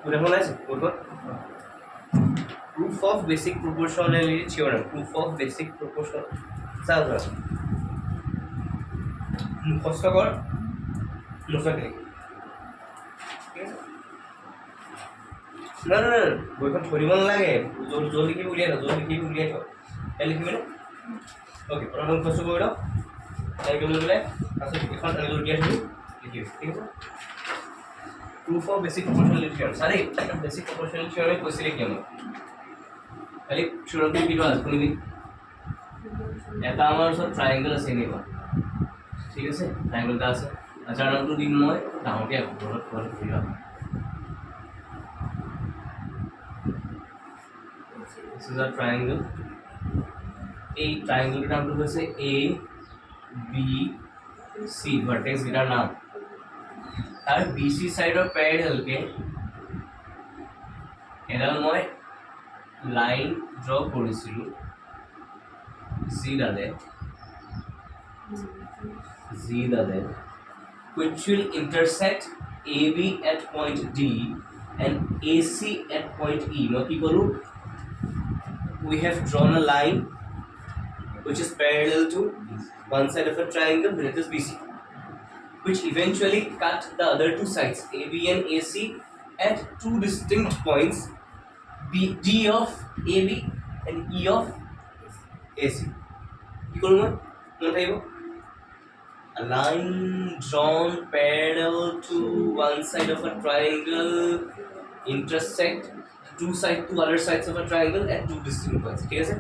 উদাহৰণ আছে কোডত proof of basic proportionality theorem proof of basic proportion চাওক মুখস্থ কৰ মুছাকে না না বইখন ধৰিব নালাগে জল লিখি উলিয়াই থ এই লিখিবি নে ওকে প্ৰথম মুখস্থ কৰি লওক এই কৰি লৈ আছে এখন উলিয়াই থৈ লিখিবি ঠিক আছে proof of basic proportionality theorem সারে basic proportionality theorem কৈছিলে কি আমরা খালি শুরুতে ভিডিও আছে শুনিবি এটা আমার সব ট্রায়াঙ্গেল আছে নিবা ঠিক আছে ট্রায়াঙ্গেলটা আছে আচ্ছা নামটো দিম মই ডাঙৰকে ঘৰত video this is a triangle এই ট্রায়াঙ্গেলটার নামটো হৈছে a b c vertex guitar নাম আর BC সাইডৰ প্যাৰালালকে এডাল মই লাইন ড্ৰ কৰিছিলো Z দালে which will intersect AB at point D and AC at point E মই কি কৰো we have drawn a line which is parallel to one side of a triangle that is BC which eventually cut the other two sides AB and AC at two distinct points D of AB and E of AC. কি করব মনে থাকব a line drawn parallel to one side of a triangle intersect two other sides of a triangle at two distinct points ঠিক আছে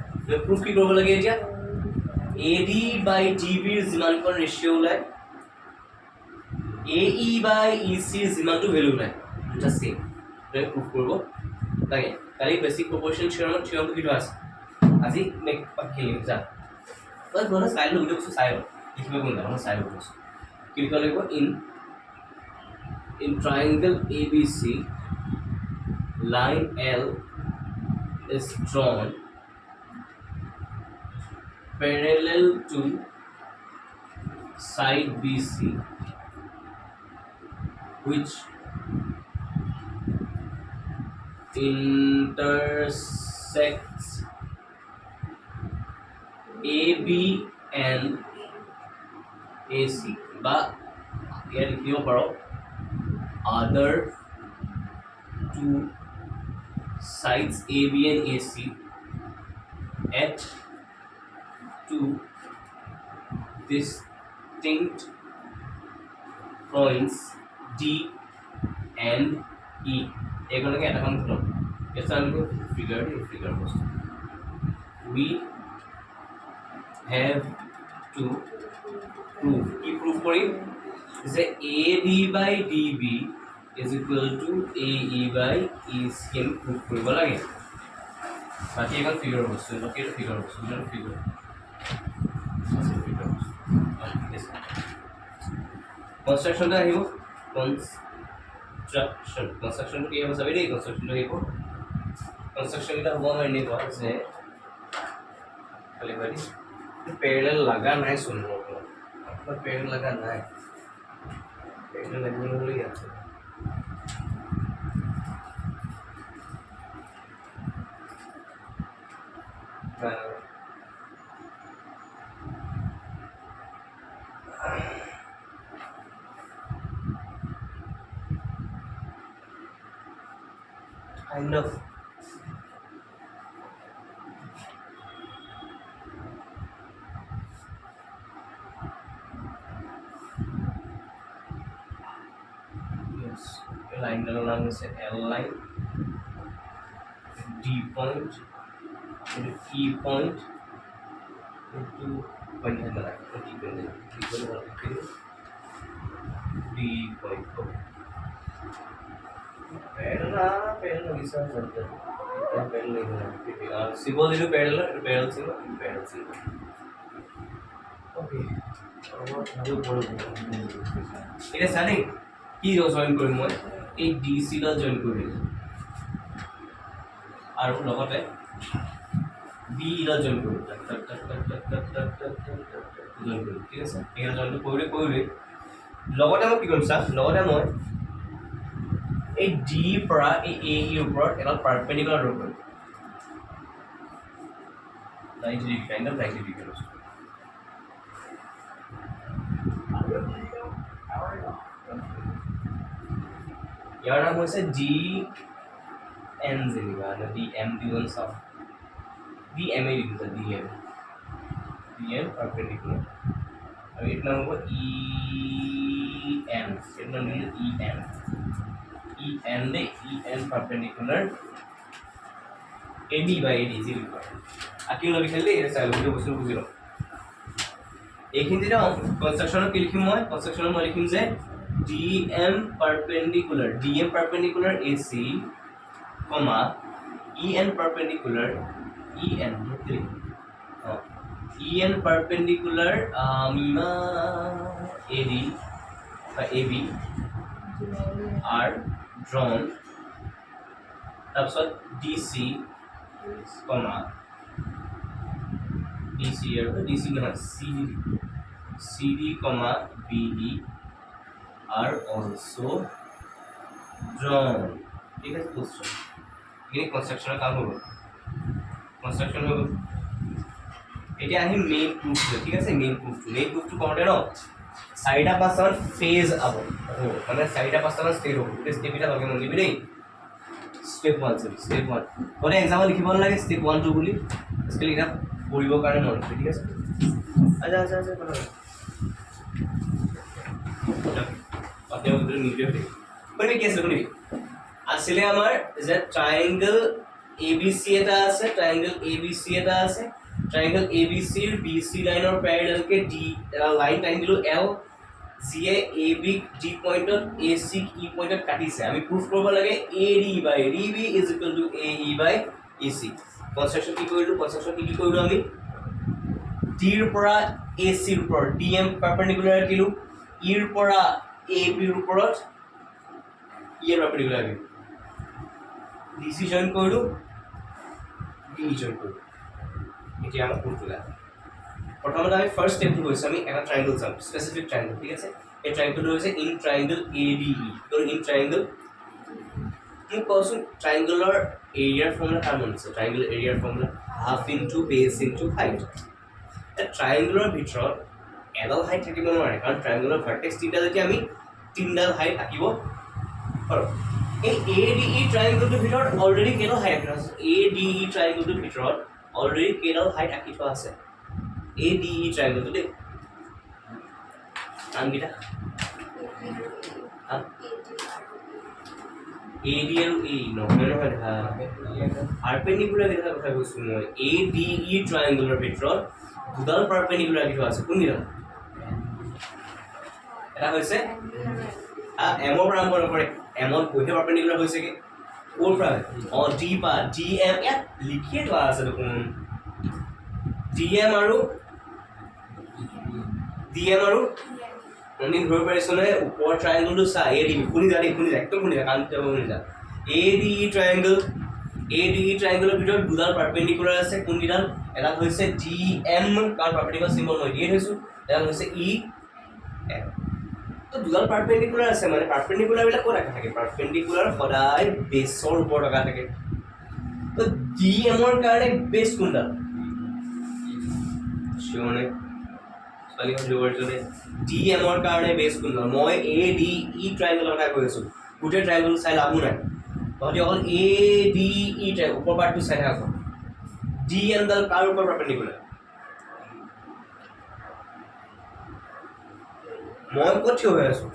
proof কি করব লাগে এটা AD by DB এর যিমানকন রেশিও ওলায় AE by EC is equal to value নাই এটা সেম এটা প্রুফ করব তাই কালি বেসিক প্রপোর্শন থিওরাম কি আছে আজি মেক পাখিলি যা বাস বড় সাইড ভিডিও কিছু সাইড লিখবে কোন না সাইড বলছ কি লিখা লাগবে in triangle ABC line L is drawn parallel to side BC which intersects AB and AC বা ইয়াৰ লিখিব পাৰো other two sides AB and AC at two distinct points D and E এগুলোকে এটা কাম করব এটা আমি ফিগার বস্তু we have to prove করি যে AB by DB is equal to AE by EC আমি প্রুফ কৰিব লাগে বাকি এখন ফিগার বস্তু বাকি ফিগার বস্তু কনস্ট্রাকশনটা আহিব construction কি হবে সবাই construction হইব construction এটা হব মানে এনেকুৱা যে খালি বাড়ি প্যারালাল লাগা নাই শুনবো আপনার প্যারালাল লাগা নাই প্যারালাল লাগবে হলেই আছে kind of yes line along is L line D point and E point into D point parallel ऐसा चलता है पैरेलल नहीं है सिंबल ले लो पैरेलल सिंबल ओके আৰু বড় এটা জানি কি জয়েন কৰিম মই এই ডিসি টা জয়েন কৰিম আৰু লগতে বি টা জয়েন কৰিম জয়েন কৰিম ঠিক আছে এই জয়েন কৰিলে লগতে মই কি কৰিম স্যাৰ লগতে মই এই ডি পৰা এই এ ইৰ ওপৰত এটা পাৰপেণ্ডিকুলাৰ ড্ৰ কৰিম 90 ডিগ্ৰী কাইণ্ড অফ 90 ডিগ্ৰী ইয়াৰ নাম হৈছে ডি এন যেনিবা ডি এম দিবলৈ চাওঁ ডি এম এ দিছে ডি এম পাৰপেণ্ডিকুলাৰ আৰু এইটো নাম হ'ব ই এন এইটো নাম দিলে ই এন দেই E N perpendicular A D by A D যি লিখিব আঁকি ল'বি খালি এই চাই ল'ব বস্তু বুজি লওঁ এইখিনি যেতিয়া কনষ্ট্ৰাকশ্যনত কি লিখিম মই কনষ্ট্ৰাকশ্যনত মই লিখিম যে D M perpendicular A C comma E N perpendicular E N en perpendicular AD বা AB are drawn তাৰপিছত DC comma DC আৰু DC নহয় CD comma BE are also drawn ঠিক আছে কোশ্চেন এই কনস্ট্ৰাকশনৰ কাম হ'ব কনস্ট্ৰাকশন হ'ব এতিয়া আহিম মেইন প্ৰুফটো ঠিক আছে মেইন প্ৰুফটো কৰোঁতে ন চাৰিটা পাঁচটামান ফেজ আব মানে চাৰিটা পাঁচটামান ষ্টেপ হ'ব গোটেই ষ্টেপকেইটা লগে মন দিবি দেই ষ্টেপ 1 গ'লে এক্সামত লিখিব নালাগে ষ্টেপ 1 2 বুলি স্কেল এটা পঢ়িবৰ কাৰণে মন ঠিক আছে আচ্ছা আপনি আমাদের নিচে মানে কি আছে শুনি আসলে আমার যে ট্রায়াঙ্গেল ABC এটা আছে ট্রায়াঙ্গেল ABC এটা আছে ট্রায়াঙ্গেল ABC এর BC লাইনৰ প্যারালাল কে D লাইন টাইম দিলো L যিয়ে AB D পয়েন্টত AC E পয়েন্টত কাটিছে আমি প্রুফ কৰিব লাগে AD by DB is equal to AE by AC construction কি কৰিলো আমি D ৰ পৰা AC ৰ ওপৰত DM পাৰপেণ্ডিকুলাৰ কিলো E ৰ পৰা AB ৰ ওপৰত E ৰ পাৰপেণ্ডিকুলাৰ কিলো DC জয়েন কৰিলো D জয়েন কৰিলো এতিয়া আমরা প্রুফ দিলাম প্রথমে আমি ফার্স্ট স্টেপটো কৈছো আমি এটা ট্রায়াঙ্গেল চাম স্পেসিফিক ট্রায়াঙ্গেল ঠিক আছে এই ট্রায়াঙ্গেলটো হৈছে ইন ট্রায়াঙ্গেল ADE তো ইন ট্রায়াঙ্গেল কি কৈছো ট্ৰায়াঙ্গেলৰ এৰিয়াৰ ফৰ্মুলা কাম আছে ট্ৰায়াঙ্গেল এৰিয়াৰ formula half into base into height এই ট্ৰায়াঙ্গেলৰ ভিতৰত এডাল হাইট থাকিব নোৱাৰে কাৰণ ট্ৰায়াঙ্গেলৰ ভাৰ্টেক্স তিনটা যদি আমি তিনডাল হাইট আঁকিব পাৰো এই ADE ট্ৰায়াঙ্গেলটোৰ ভিতৰত অলৰেডি কেইডাল হাইট আছে ADE ট্ৰায়াঙ্গেলটোৰ ভিতৰত অলৰেডি কেডাল হাইট আঁকি থোৱা আছে ADE ট্ৰায়াঙ্গেলটো দেই নামকেইটা AD আৰু E নহয় পাৰপেণ্ডিকুলাৰ এটা কথা কৈছো মই ADE ট্ৰায়াঙ্গেলৰ ভিতৰত দুডাল পাৰপেণ্ডিকুলাৰ আঁকি থোৱা আছে কোনকেইটা এটা হৈছে M ৰ পৰা আৰম্ভ কৰে M ত কোনটো পাৰপেণ্ডিকুলাৰ হৈছে কি ওৰ পৰা D পা DM ইয়াত লিখিয়ে থোৱা আছে দেখোন DM আৰু আমি ধৰিব পাৰিছো নে ওপৰ ট্রায়াঙ্গেলটো চা AD শুনি যা একদম শুনি যা কান যাব শুনি যা ADE ট্ৰায়াঙ্গেলৰ ভিতৰত দুডাল পাৰপেণ্ডিকুলাৰ আছে কোনকেইডাল এটা হৈছে DM কাৰণ পাৰপেণ্ডিকুলাৰ সিম্বল মই দিয়ে থৈছো এটা হৈছে E তো দুডাল পাৰপেণ্ডিকুলাৰ আছে মানে পাৰপেণ্ডিকুলাৰ বিলাক ক'ত থাকে পাৰপেণ্ডিকুলাৰ সদায় বেছৰ ওপৰত থকা থাকে তো DM ৰ কাৰণে বেছ কোনডাল শিওনে স্পেলিং অফ জোৱৰ্জনে DM ৰ কাৰণে বেছ কোনডাল মই ADE ট্ৰায়াঙ্গেলৰ কথা কৈ আছো গোটেই ট্ৰায়াঙ্গেল চাই লাভ নাই তহঁতি অকল ADE ট্ৰায়াঙ্গেল ওপৰ পাৰ্টটো চাই থাক DM ডাল কাৰ ওপৰত পাৰপেণ্ডিকুলাৰ মই ক'ত থিয় হৈ আছো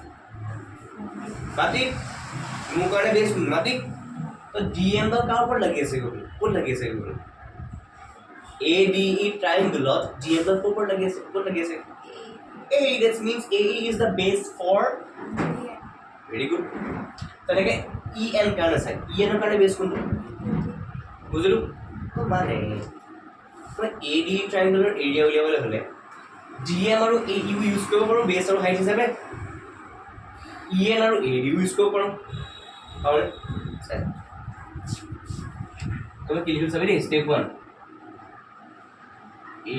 মাটি মোৰ কাৰণে বেছ মাটি তো DM ডাল কাৰ ওপৰত লাগি আছে ক'ত লাগি আছে ADE ট্রায়াঙ্গেলত DM ডাল ক'ত লাগি আছে AE that means AE is the base for very good তেনেকে EN কাৰণে চাই EN ৰ কাৰণে বেছ কোনটো বুজিলো মানে ADE ট্ৰায়াঙ্গেলৰ এৰিয়া উলিয়াবলৈ হ'লে DM আৰু AE ইউজ কৰিব পাৰো বেছ আৰু হাইট হিচাপে EN আৰু AD ইউজ কৰিব পাৰো আৰু তুমি কি লিখিব চাবি step 1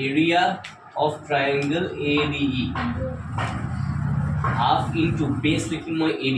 area of triangle ADE half into base লিখিম মই AD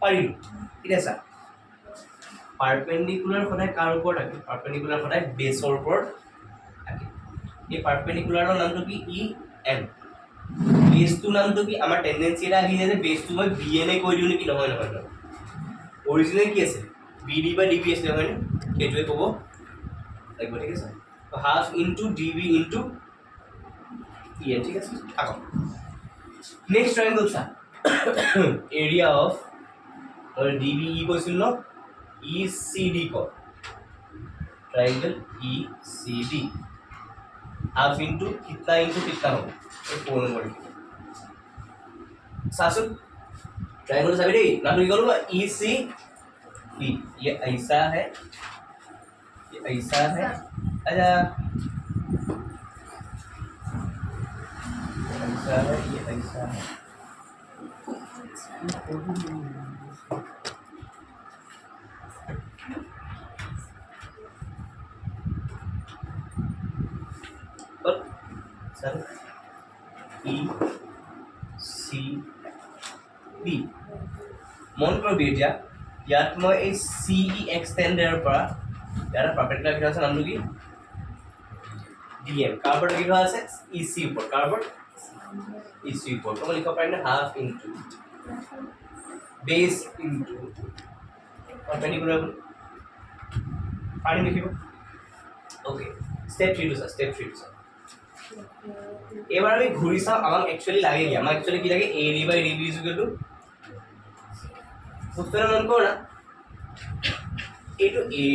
পাৰিলো ঠিক আছে পাৰপেণ্ডিকুলাৰ সদায় কাৰ ওপৰত থাকে পাৰপেণ্ডিকুলাৰ সদায় বেছৰ ওপৰত থাকে এই পাৰপেণ্ডিকুলাৰৰ নামটো কি ই এন বেছটোৰ নামটো কি আমাৰ টেণ্ডেঞ্চি এটা আহি যায় যে বেছটো মই বি এন এ কৈ দিওঁ নেকি নহয় নহয় নহয় অৰিজিনেল কি আছে বি ডি বা ডি বি আছিলে হয়নে সেইটোৱে ক'ব লাগিব ঠিক আছে half into D B into E N ঠিক আছে থাকক নেক্সট ট্ৰাইংগল চা area of D B E কৈছিল ন ই চি ডি ক triangle E C D half into कितना हो ये 4 नंबर सासुन ट्रायंगल सभी रे नाम लिख लो ई सी डी ये ऐसा है अच्छा ऐसा है ये ऐसा है सर ई सी डी मन करबी এতিয়া ইয়াত মই এই সি ই এক্সটেন্ডাৰৰ পৰা ইয়াৰ পাৰপেণ্ডিকুলাৰ কি আছে নামটো কি ডিএম কাৰ্বন কি আছে ই সি ওপৰ কাৰ্বন ই সি ওপৰ মই লিখিব পাৰিম না half into base into perpendicular পাৰি লিখিব okay step 3 to step 3 to এবার আমি ঘুরি চাও আমাক একচুয়ালি লাগে কি আমাক একচুয়ালি কি লাগে A D by D B is equal to সূত্র মন করো না এটু এ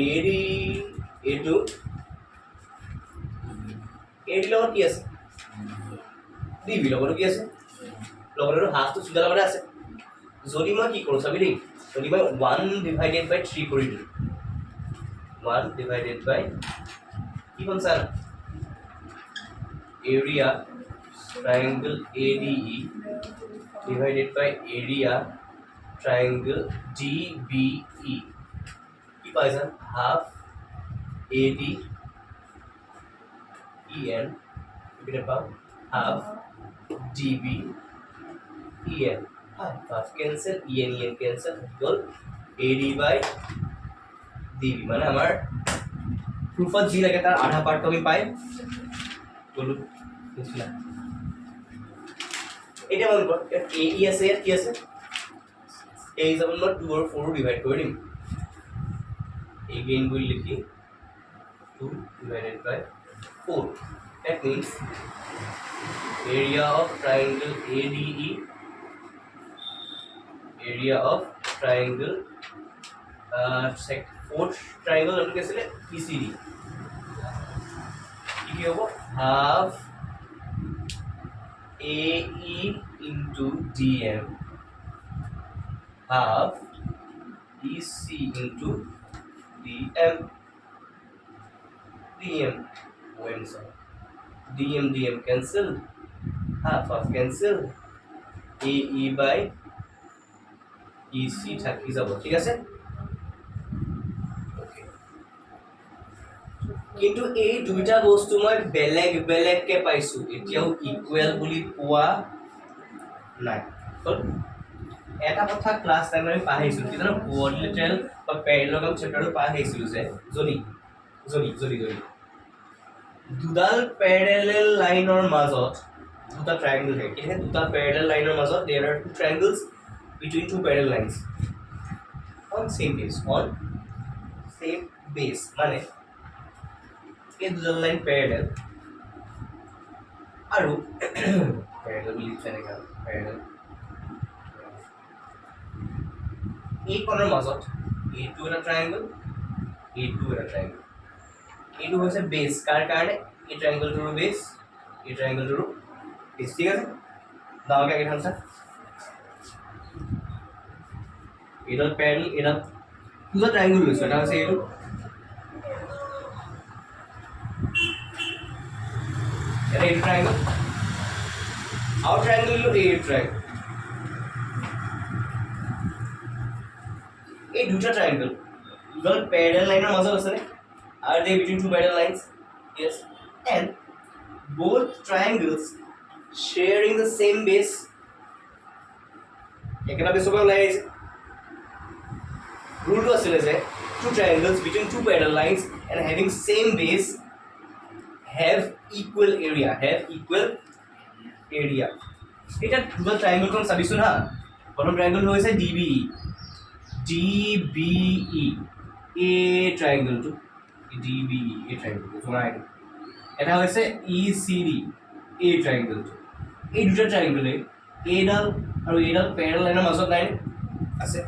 ডি লগত কি আছে ডি বি লগত কি আছে লগত হাফ তো সুদা লগত আছে যদি মই কি কৰো চাবি দেই যদি মই 1 ডিভাইডেড বাই 3 কৰি দিও 1 ডিভাইডেড বাই কি কোন sir area triangle ADE divided by area triangle DBE কি পাই যান half AD EN এখানে পাও half DB EN half cancel EN cancel equal AD by DB মানে আমার প্রুফত জি লাগে তার আধা পার্ট আমি পাই বলুন বুঝলা এটা মনে কর এ ই আছে আর কি আছে এ ইজ আমরা 2 আর 4 ডিভাইড করে দিম এগেইন উইল লিখি 2 divided by 4 that means area of triangle ADE area of triangle fourth triangle আমরা কেসে PCD কি হবে half AE into DM half EC into DM when so DM cancel half cancel AE by EC থাকি যাব ঠিক আছে কিন্তু এই দুইটা বস্তু মই বেলেগ বেলেগ কে পাইছো এতিয়াও ইকুৱেল বুলি পোৱা নাই এটা কথা ক্লাছ টাইম আমি পাইছিলো কি জানো কোঅৰ্ডিনেটৰ বা প্যাৰালেলগ্ৰাম চেপ্টাৰটো পাইছিলো যে যদি দুডাল প্যাৰালেল লাইনৰ মাজত দুটা ট্ৰায়াঙ্গল থাকে এই দুটা প্যাৰালেল লাইনৰ মাজত there are two triangles between two parallel lines on same base মানে এই দুডাল লাইন প্যারালাল আৰু প্যাৰালাল বুলি লিখা দেখা প্যাৰালাল এই কোণৰ মাজত এইটো এটা ট্ৰায়াঙ্গল এইটো এটা ট্ৰায়াঙ্গল এইটো হৈছে বেস কাৰ কাৰণে এই ট্ৰায়াঙ্গলটোৰ বেস এই ট্ৰায়াঙ্গলটোৰ বেস ঠিক আছে দাওকে কি থামছা এইটো প্যাৰালাল এটা দুটা ট্ৰায়াঙ্গল লৈছো এটা হৈছে এইটো a triangle our triangle is a triangle a duta triangle dual parallel line mazor ase are they between two parallel lines yes and both triangles sharing the same base ekana base hobe lai ase rule to asile je two triangles between two parallel lines and having same base have equal area এটা দুটো triangle কোন সাবিছো না প্রথম triangle হইছে DBE এ ট্রায়াঙ্গলটো DBE এ ট্রায়াঙ্গলটো তোমরা এটা হইছে ECD এ ট্রায়াঙ্গলটো এই দুটো ট্রায়াঙ্গলে এডাল আৰু এডাল প্যাৰালাল লাইনৰ মাজত লাইন আছে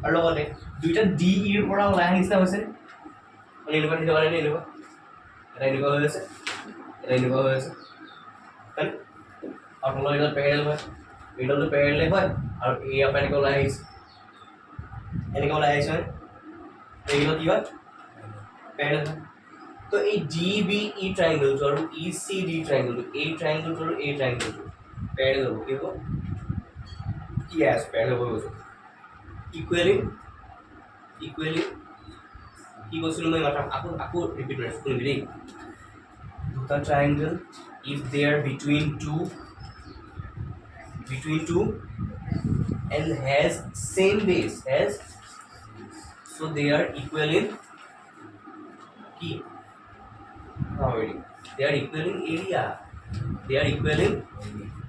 আৰু লগতে দুইটা DE এৰ পৰা লাইন নিচিনা হৈছে মানে এনেকুৱা দিতে পাৰে এনেকুৱা এটা এনেকুৱা হৈ আছে এটা এনেকুৱা হৈ আছে তাই আৰু তলৰ এডাল প্যাৰালাল হয় এডালটো প্যাৰালাল হয় আৰু এই আপা এনেকুৱা ওলাই আহিছে এনেকুৱা ওলাই আহিছে এইগুলো কি হয় প্যাৰালাল হয় তো এই DBE ট্ৰায়াঙ্গলটো আৰু ECD ট্ৰায়াঙ্গলটো এই ট্ৰায়াঙ্গলটো আৰু এই ট্ৰায়াঙ্গলটো প্যাৰালাল হ'ব কি হ'ব yes প্যাৰালাল হ'ব equally কি কৈছিলো মই মাত্ৰ আকৌ ৰিপিট কৰিম দেই দুটা triangle if they are between two and has same base so they are equal in কি already they are equal in area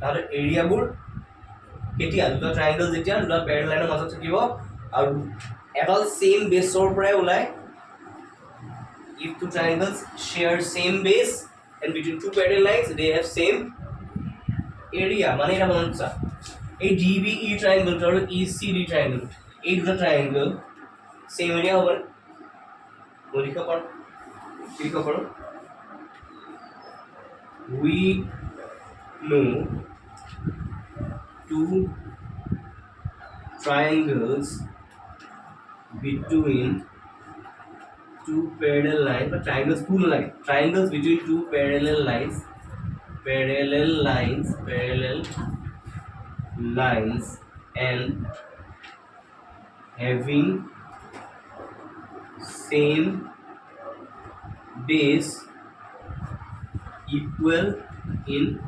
তাহলে এৰিয়াবোৰ কেতিয়া দুটা ট্ৰায়াঙ্গল যেতিয়া দুটা প্যাৰালাল লাইনৰ মাজত থাকিব আৰু এডাল সেম বেসৰ পৰাই ওলাই if two triangles share same base and between two parallel lines they have same area মানে এটা মনে হচ্ছে এই DBE triangle আর ECD triangle এই দুটো triangle সেম এরিয়া হবে লিখো করো we know two triangles between two parallel lines but triangles between two parallel lines and having same base equal in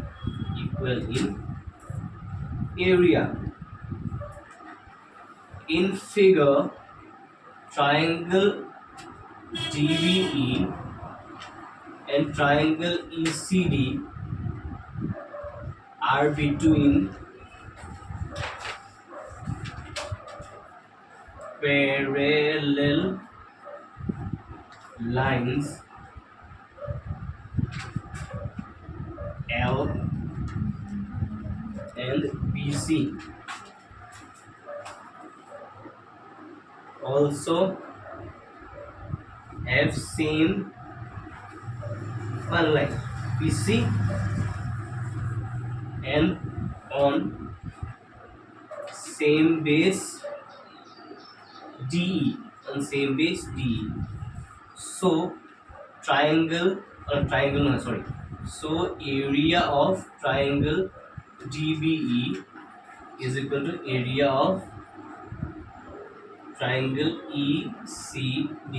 area in figure triangle DBE and triangle ECD are between parallel lines L and BC. Also have same one line BC and on same base DE so so area of triangle DBE is equal to area of triangle ECD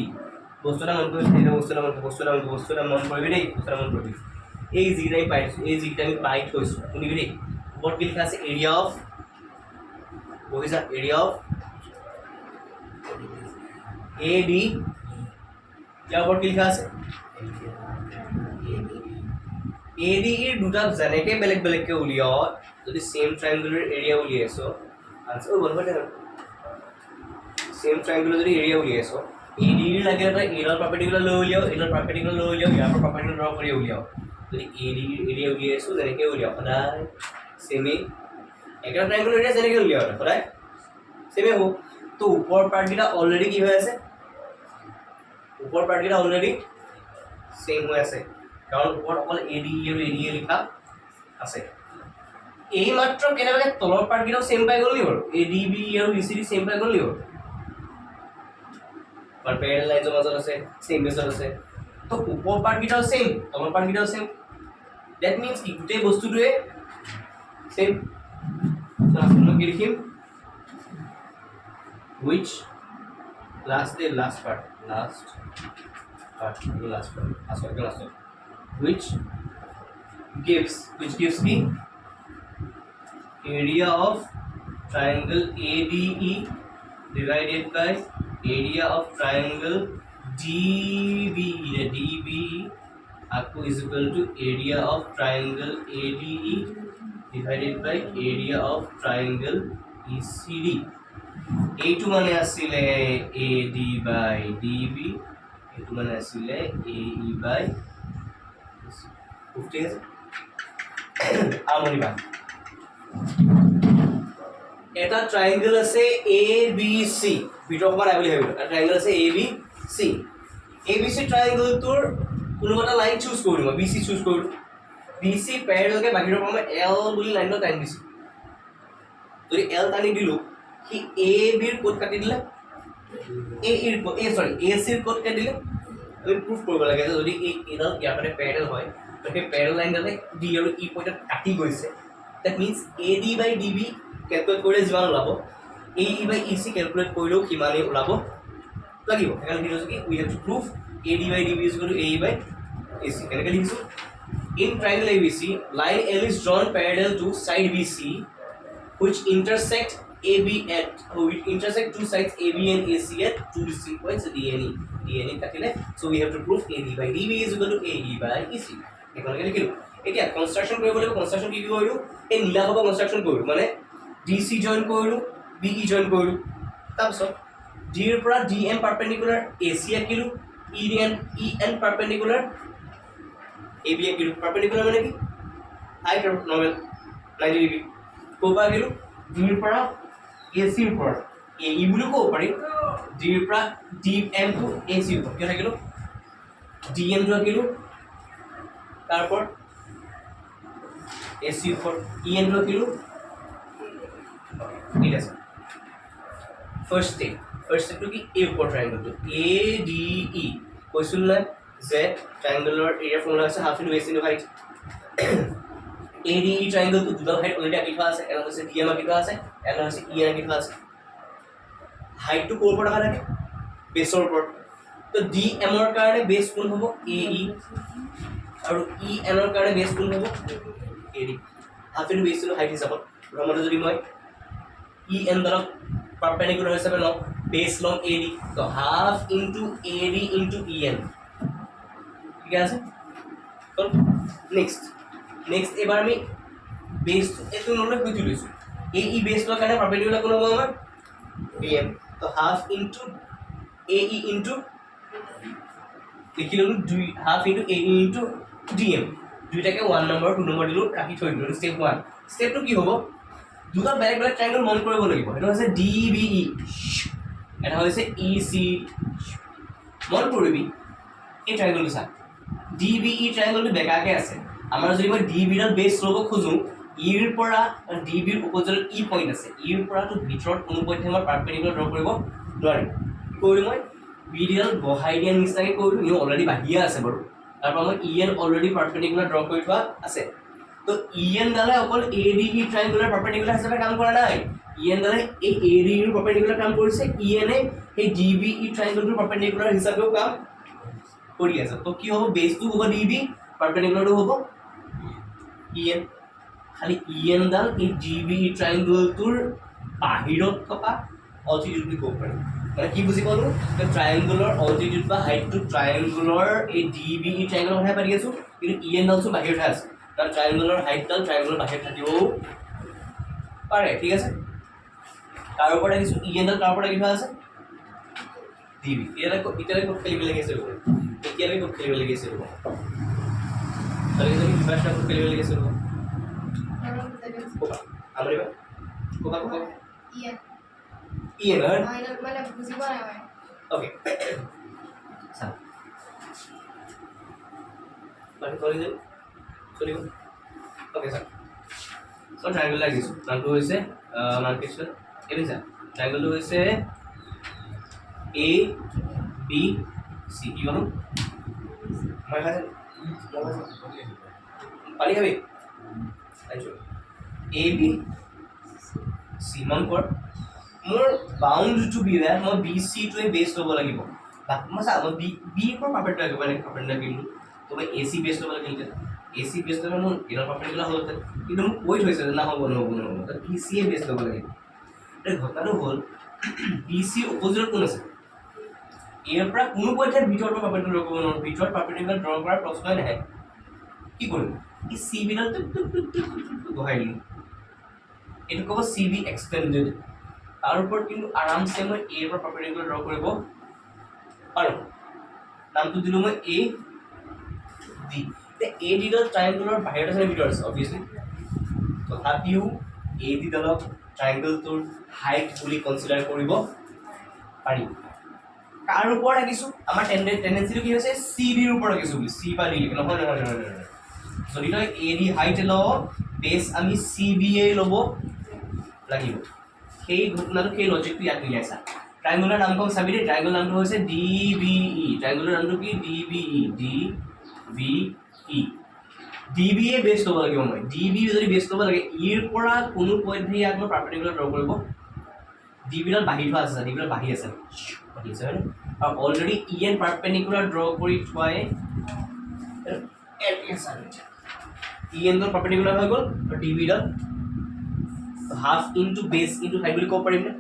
বস্তুটা মন কৰিবি দেই এই জিটা আমি পাই থৈছো শুনিবি দেই ওপৰত কি লিখা আছে এৰিয়া অফ বহিছা এৰিয়া অফ AD ইয়াৰ ওপৰত কি লিখা আছে AD এর দুটা যেনেকে বেলেগকে উলিয়াও যদি সেম ট্রায়াঙ্গুলার এরিয়া উলিয়াইছো আনসার বলবো না সেম ট্রায়াঙ্গুলার যদি এরিয়া উলিয়াইছো AD এর লাগে এটা এর পারপেন্ডিকুলার লৈ উলিয়াও ইয়াৰ পাৰপেন্ডিকুলাৰ ড্ৰ কৰি উলিয়াও যদি AD এরিয়া উলিয়াইছো যেনেকে উলিয়াও সদায় সেমে একটা ট্রায়াঙ্গুলার এরিয়া যেনেকে উলিয়াও সদায় সেমে হ'ব তো উপৰ পাৰ্টটা অলৰেডি কি হৈ আছে উপৰ পাৰ্টটা অলৰেডি সেম হৈ আছে কাৰণ ওপৰত অকল AD আৰু ADA লিখা আছে এই মাত্ৰ কেনেবাকে তলৰ পাৰ্টকেইটাও সেম পাই গ'ল নি বাৰু ADB আৰু ECD সেম পাই গ'ল নি বাৰু पर पैरेलल लाइन्सৰ মাজত আছে সেম বেসত আছে তো উপৰ পাৰ্টকেইটাও সেম তলৰ পাৰ্টকেইটাও সেম দ্যাট মিন্স কি গোটেই বস্তুটোৱে সেম তো আমি কি লিখিম which last part which gives me area of triangle ADE divided by area of triangle DB is equal to area of triangle ADE divided by area of triangle ECD. এইটো মানে আসলে AD by DB, এইটো মানে আসলে AE by ঠিক আছে আমনি বা এটা ট্রায়াঙ্গেল আছে ABC ভিতৰৰ পৰা আইবলি ভাবিলো এটা ট্ৰায়াঙ্গেল আছে ABC ট্ৰায়াঙ্গেলটোৰ কোনোবা এটা লাইন চুজ কৰিম মই BC চুজ কৰিলো BC প্যাৰেলকে বাহিৰৰ পৰা মই L বুলি লাইনত টানি দিছো যদি L টানি দিলো কি AB ৰ কোড কাটি দিলে AC ৰ কোড কাটি দিলে আমি প্ৰুফ কৰিব লাগে যদি এই এডাল ইয়াৰ পৰা প্যাৰেল হয় তো সেই প্যাৰেল লাইনডালে D আৰু E পইণ্টত কাটি গৈছে that means AD by DB calculate কৰিলে যিমান ওলাব AE by EC ক্যালকুলেট কৰিলেও কিমানে ওলাব লাগিব একাল কি হৈছে কি we have to prove AD by DB is equal to AE by AC কেনেকৈ লিখিছো in triangle ABC line L is drawn parallel to side BC which intersect two sides AB and AC at two distinct points DNE কাটিলে so we have to prove AD by DB is equal to AE by EC এখনকে লিখিলো এতিয়া কনস্ট্ৰাকশন কৰিব লাগিব কনস্ট্ৰাকশন কি কৰিলো এই নীলা হ'ব কনস্ট্ৰাকশন কৰিলো মানে DC জয়েন কৰিলো BE জয়েন কৰিলো তাৰপিছত D ৰ পৰা DM পাৰপেন্ডিকুলাৰ AC আকিলো EN পাৰপেন্ডিকুলাৰ AB আকিলো পাৰপেন্ডিকুলাৰ মানে কি হাইট আৰু নৰ্মেল 90 ডিগ্ৰী কোবা গেলো D ৰ পৰা AC ৰ পৰা AE বুলি ক'ব পাৰি D ৰ পৰা DM টু AC ৰ কি থাকিলো DM টো আকিলো তারপর AC ফর EN টো আকিলো ঠিক আছে ফার্স্ট স্টেপ টু কি A উপর ট্রায়াঙ্গল টু ADE কৈছিল না যে ট্ৰায়াঙ্গলৰ এৰিয়া ফৰ্মুলা আছে half into AC into height ADE triangle too দুটা হাইট অলৰেডি আঁকি থোৱা আছে এটা হৈছে DM আঁকি থোৱা আছে এটা হৈছে EN আঁকি থোৱা আছে হাইট টু কোৰ পৰা থাকে বেছৰ ওপৰত তো DM ৰ কাৰণে বেছ কোন হ'ব AE আৰু EN ৰ কাৰণে বেছ কোন হ'ব AD হাফ ইনটু বেছ হাইট হিচাপত ৰমতে যদি মই EN দ্বাৰা পারপেন্ডিকুলার হিসাবে লম বেস লম AD তো half into AD into EN ঠিক আছে তো নেক্সট এবাৰ আমি বেস এটো নলে কই দিছো AE বেস ৰ কাৰণে পাৰপেন্ডিকুলাৰ কোন হ'ব আমাৰ BM তো হাফ ইনটু AE ইনটু লিখিলো 2 half into AE into DM দুইটাকে 1 নম্বৰ 2 নম্বৰ দিলো ৰাখি থৈ দিলো স্টেপ 1 স্টেপ 2 কি হ'ব দুটা বেলেগ বেলেগ ট্রায়াঙ্গল মন কৰিব লাগিব এটা হৈছে DBE এটা হৈছে EC মন কৰিবি এই ট্ৰায়াঙ্গলটো চা DBE ট্ৰায়াঙ্গলটো বেকাকে আছে আমাৰ যদি মই DB ৰ বেস ল'ব খোজো E ৰ পৰা DB ৰ উপজল E পইণ্ট আছে E ৰ পৰা তো ভিতৰত কোনো পইণ্ট আমাৰ পাৰপেন্ডিকুলাৰ ড্ৰ কৰিব নোৱাৰি কৰি মই B ডাল বহাই দিয়া নিচিনাকৈ কৰিলো ই অলৰেডি বাহিয়া আছে বাৰু তাৰপৰা মই EN অলৰেডি পাৰপেন্ডিকুলাৰ ড্ৰ কৰি থোৱা আছে তো EN দালে অকল ADE ট্ৰায়াঙ্গুলাৰ পাৰপেন্ডিকুলাৰ হিসাবে কাম কৰা নাই EN দালে এই ADE ৰ পাৰপেন্ডিকুলাৰ কাম কৰিছে EN এ এই DBE ট্ৰায়াঙ্গুলাৰ পাৰপেন্ডিকুলাৰ হিসাবেও কাম কৰি আছে তো কি হ'ব বেসটো হ'ব DB পাৰপেন্ডিকুলাৰটো হ'ব EN খালি EN দাল এই DBE ট্ৰায়াঙ্গুলাৰটোৰ বাহিৰত থকা অল্টিটিউড বুলি ক'ব পাৰি মানে কি বুজি পালো ট্ৰায়াঙ্গুলাৰ অল্টিটিউড বা হাইট টু ট্ৰায়াঙ্গুলাৰ এই DBE ট্ৰায়াঙ্গুলাৰ কথা পাৰি আছো কিন্তু EN দালটো বাহিৰত আছে তাৰ ট্ৰায়াঙ্গুলাৰ হাইট দাল ট্ৰায়াঙ্গুলাৰ বাহিৰত থাকিবও পাৰে ঠিক আছে তাৰ ওপৰত কিছু EN দাল তাৰ ওপৰত কিবা আছে DB এটা খুব খেলিব লাগিছে এতিয়ালে খুব খেলিব লাগিছে তাহলে যদি ভাষা খুব খেলিব লাগিছে আমরিবা কোকা EN মানে বুঝিব না হয় ওকে স্যার বাকি চলি যাও চলিব ওকে স্যার সো ট্রায়াঙ্গল লাগিছো নামটো হৈছে মার্কেশন এবিসা ট্রায়াঙ্গলটো হৈছে A B C কি হলো মই খাই পানি খাবি আইছো A B C মান কৰ মোৰ বাউন্ড টু বি দ্যাট মই BC টো বেস হ'ব লাগিব মই সা মই B ৰ পাৰপেন্ডিকুলাৰ লাগিব মানে পাৰপেন্ডিকুলাৰ কিলো তো মই AC বেস হ'ব লাগিব AC বেস হ'লে মোৰ এৰ পাৰপেন্ডিকুলাৰ হ'লতে কিন্তু মোক কৈ থৈছে না হ'ব নহ'ব তো BC বেস হ'ব লাগিব এই ঘটনাটো হ'ল BC অপোজিট কোন আছে এৰ পৰা কোনো পথে ভিতৰটো পাৰপেণ্ডিকুলাৰ কৰিব নোৱাৰো ভিতৰত পাৰপেণ্ডিকুলাৰ ড্ৰ কৰাৰ প্ৰশ্নই নাহে কি কৰিম এই চি বিডাল বহাই দিলোঁ এইটো ক'ব চি বি এক্সটেণ্ডেড তাৰ ওপৰত কিন্তু আৰামছে মই এৰ পৰা পাৰপেণ্ডিকুলাৰ ড্ৰ কৰিব পাৰোঁ নামটো দিলোঁ মই এ ডি এতিয়া এ ডিডাল ট্ৰাইংগুলাৰ বাহিৰত আছে ভিতৰত আছে অবভিয়াছলি তথাপিও এ ডিডালক ট্ৰাইংগলটোৰ হাইট বুলি কনচিডাৰ কৰিব পাৰি কাৰ ওপৰত ৰাখিছোঁ আমাৰ টেণ্ডেঞ্চিটো কি হৈছে চি ডিৰ ওপৰত ৰাখিছোঁ বুলি চি বা ডি নহয় যদি তই এ ডি হাইট লওঁ বেছ আমি চি বি এ ল'ব লাগিব সেই ঘটনাটো সেই লজিকটো ইয়াত উলিয়াইছা ট্ৰাইংগুলাৰ নামখন চাবি দেই ট্ৰাইংগুলাৰ নামটো হৈছে ডি বি ই ট্ৰাইংগুলাৰ নামটো কি D B E D B A base ল'ব লাগিব মই ডি বি যদি বেছ ল'ব লাগে ইৰ পৰা কোনো পইণ্ট ইয়াত মই পাৰপেণ্ডিকুলাৰ ড্ৰ কৰিব ডি বিডাল বাঢ়ি থোৱা আছে ডি বিডাল বাঢ়ি আছে হয়নে আৰু already E N perpendicular draw কৰি থোৱাই ই এনডাল পাৰপেণ্ডিকুলাৰ হৈ গ'ল আৰু ডি বিডাল half into base into height বুলি ক'ব পাৰিমনে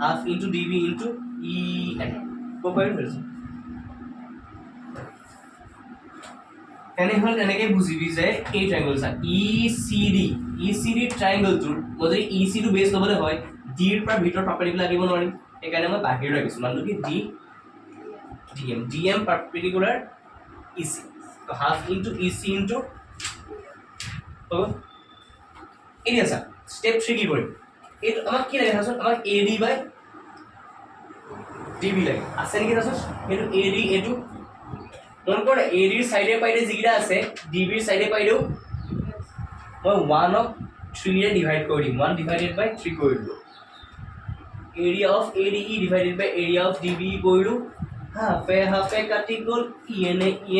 half into D B into E N ক'ব পাৰিম তেনেহ'লে তেনেকৈ বুজিবি যে এই ট্ৰাইংগল চা ই চি ডি ট্ৰাইংগলটোৰ মই যদি ই চিটো বেছ ল'বলৈ হয় ডিৰ পৰা ভিতৰত পাৰপেণ্ডিকুলাৰ লাগিব নোৱাৰিম সেইকাৰণে মই বাহিৰত ৰাখিছোঁ মানুহটো কি ডি এম পাৰপেণ্ডিকুলাৰ ই চি হাফ ইনটু ই চি ইনটু হ'ব এতিয়া চা ষ্টেপ 3 কি কৰিম এইটো আমাক কি লাগে চাচোন আমাক A D by D B লাগে আছে নেকি চাচোন এইটো এ ডি এইটো মন কৰ এ ডিৰ চাইডে পাইডে যিকেইটা আছে ডি বিৰ চাইডে পাইডেও মই 1 3 ডিভাইড কৰি দিম 1 ডিভাইডেড বাই 3 কৰি দিলোঁ area of A D E divided by area of D B কৰিলোঁ হাফে কাটি গ'ল ই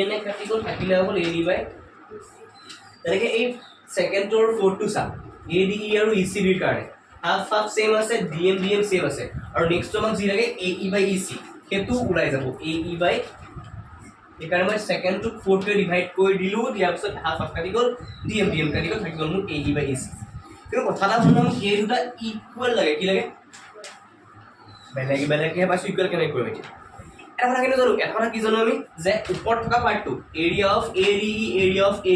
এনে কাটি গ'ল থাকিলে হৈ গ'ল এ ডি বাই তেনেকৈ এই ছেকেণ্ডটোৰ ফ'ৰ্থটো চাম এ ডি ই আৰু ই চি ডিৰ কাৰণে হাফ ছেম আছে ডি এম ছেম আছে আৰু নেক্সটটো আমাক যি লাগে এ ই বাই ই চি সেইটো ওলাই যাব এ ই বাই সেইকাৰণে মই ছেকেণ্ডটো ফ'ৰ্থটোৱে ডিভাইড কৰি দিলোঁ দিয়াৰ পিছত হাফ কাটি গ'ল ডি এম কাটি গ'ল থাকি গ'ল মোৰ এ ই বাই ই চি কিন্তু কথা এটা শুনো মোক এই দুটা ইকুৱেল লাগে কি লাগে বেলেগকৈ পাইছোঁ ইকুৱেল কেনেকৈ কৰিম এতিয়া এটা কথা কিন্তু জানো এটা কথা কি জানো আমি যে ওপৰত থকা পাৰ্টটো area of A D E area of A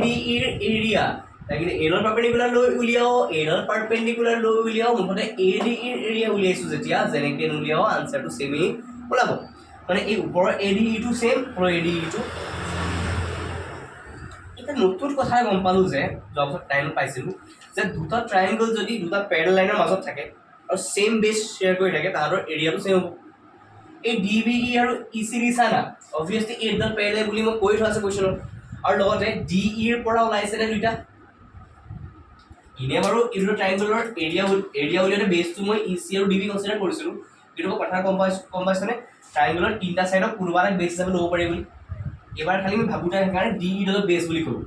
D ইৰ এৰিয়া লাগিলে এডাল পাৰপেণ্ডিকুলাৰ লৈ উলিয়াও এডাল পাৰপেণ্ডিকুলাৰ লৈ উলিয়াও মুঠতে এ ডি ইৰ এৰিয়া উলিয়াইছোঁ যেতিয়া যেনেকৈ উলিয়াও আনচাৰটো ছেমেই ওলাব মানে এই ওপৰৰ এ ডি ইটো ছেম ওপৰৰ এ ডি ইটো এতিয়া নতুন কথা গম পালোঁ যে যোৱা বছৰ টাইম পাইছিলোঁ যে দুটা ট্ৰাইংগল যদি দুটা পেৰেল লাইনৰ মাজত থাকে আৰু ছেম বেছ শ্বেয়াৰ কৰি থাকে তাহাঁতৰ এৰিয়াটো ছেম হ'ব এই ডি বি ই আৰু ই চি ডি চা না অবভিয়াছলি এইডাল পেৰেল বুলি মই কৈ থোৱা আছে কুৱেশ্যনত আৰু লগতে ডি ইৰ পৰা ওলাইছেনে দুইটা ইনে বাৰু এই দুটা ট্ৰাইংগলৰ এৰিয়া উলিয়াওঁতে বেছটো মই ই চি আৰু ডি বি কনচিডাৰ কৰিছিলোঁ কিন্তু মই কথা গম পাইছেনে ট্ৰাইংগলৰ তিনিটা ছাইডক কোনোবা এটা বেছ হিচাপে ল'ব পাৰি বুলি এবাৰ খালি মই ভাবোঁতে সেইকাৰণে ডি ইডালক বেছ বুলি ক'লোঁ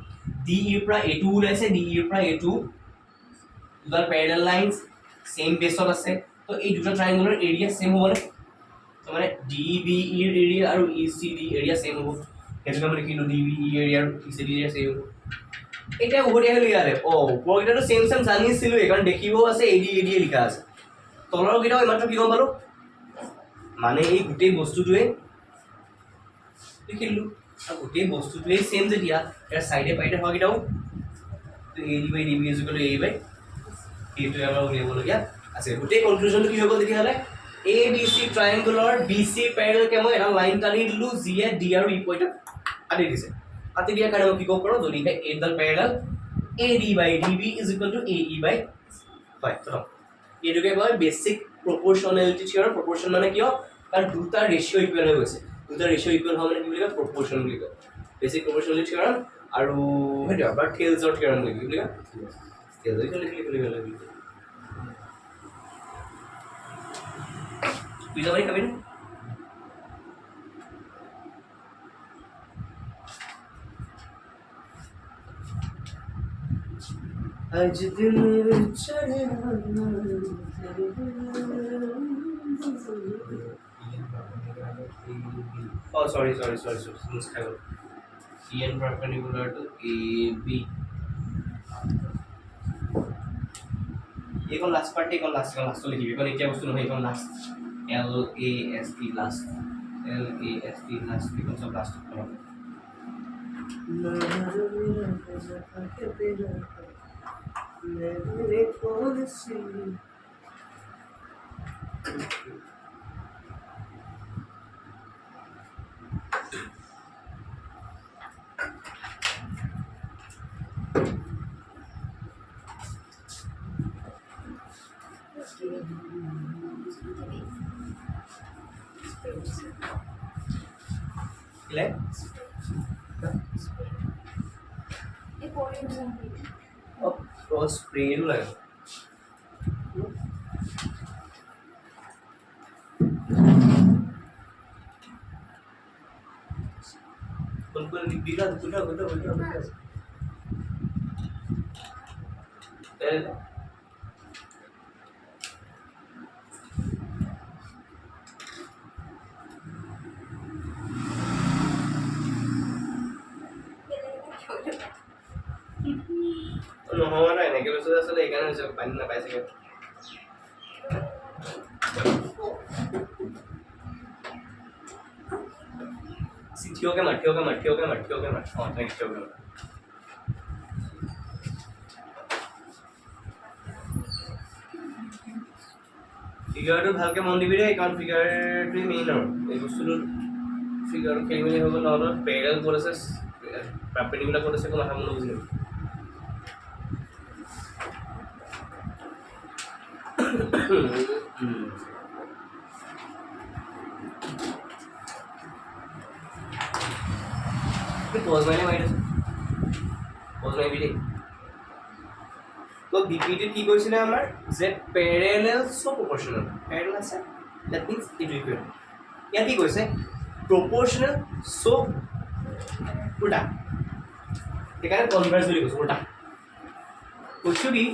ডি ইৰ পৰা এইটো ওলাইছে ডি ইৰ পৰা এইটো দুটা পেৰেলেল লাইনছ ছেম বেছত আছে তো এই দুটা ট্ৰাইংগলৰ এৰিয়া ছেম হ'বনে তো মানে ডি বি ইৰ এৰিয়া আৰু ই চি ডি এৰিয়া ছেম হ'ব সেইটো কাৰণে কিন্তু ডি বি ই এৰিয়া আৰু ই চি ডি এৰিয়া ছেম হ'ব এতিয়া উভতি আহিলোঁ ইয়ালে ওপৰকেইটাতো ছেম জানিছিলোঁ সেইকাৰণে দেখিবও আছে এ ডি লিখা আছে তলৰকেইটাও এইমাত্ৰ কি গম পালোঁ মানে এই গোটেই বস্তুটোৱে লিখিলোঁ আৰু গোটেই বস্তুটোৱে ছেম যেতিয়া ইয়াৰ চাইডে পাইডে হোৱাকেইটাও A D by D B is equal to A by সেইটোৱে আমাৰ উলিয়াবলগীয়া আছে গোটেই কনক্লুজনটো কি হৈ গ'ল তেতিয়াহ'লে A B C ট্ৰাইংগুলৰ B C পেৰেলকে মই এটা লাইন টানি দিলোঁ যিয়ে ডি আৰু ই পইণ্টত কাটি দিছে কাটি দিয়াৰ কাৰণে মই কি ক'ব পাৰোঁ যদিহে এইডাল parallel A D by D B is equal to A E by হয় এইটোকে কয় বেছিক প্ৰপৰ্চনেলিটি থিয়ৰম প্ৰপৰ্চন মানে কিয় কাৰণ দুটা ৰেচিঅ' ইকুৱেল হৈ গৈছে দুটা ৰেচিঅ' ইকুৱেল হোৱা মানে কি বুলি কয় প্ৰপৰ্চন বুলি কয় বেছিক প্ৰপৰ্চনেলিটি থিয়ৰম আৰু সেইটো আবাৰ থেলছৰ থিয়ৰম বুলি কয় থেলছৰ লিখি পিজা বাৰী খাবি নে आज दिन चढ़े oh sorry miscarriage en perpendicular to ab ये कौन लास्ट पार्ट है कौन लास्ट तो लिखिए कौन एक क्या वस्तु नहीं कौन last LAST last. LAST last becomes of last. এই পরিবেশন Spray like बिल्कुल दिखा दिखा दिखा दिखा নহয় নাই এনেকে বস্তু আছিলে এইকাৰণে হৈছে পানী নাপাই চাগে ঠিয়কে মাৰ ঠিয়কে মাৰ ঠিয়কে মাৰ ঠিয়কে মাৰ অঁ নেক্সট ঠিয়কে মাৰ ফিগাৰটো ভালকে মন দিবি দেই কাৰণ ফিগাৰটোৱে মেইন আৰু এই বস্তুটো ফিগাৰটো খেলি মেলি হৈ গ'ল নহ'লে পেৰেল ক'ত আছে পাৰ্পেণ্ডিকুলাৰ ক'ত আছে একো মাথা মন বুজি পজ মাৰিলে মাৰি দিছোঁ পজ মাৰিবি দেই তো বিপিটিত কি কৈছিলে আমাৰ যে পেৰেলেল চ' প্ৰপৰ্চনেল পেৰেলেল আছে ডেট মিনছ ইট ইকুৱেল ইয়াত কি কৈছে প্ৰপৰ্চনেল চ' উল্টা সেইকাৰণে কনভাৰ্চ বুলি কৈছোঁ উল্টা কৈছোঁ কি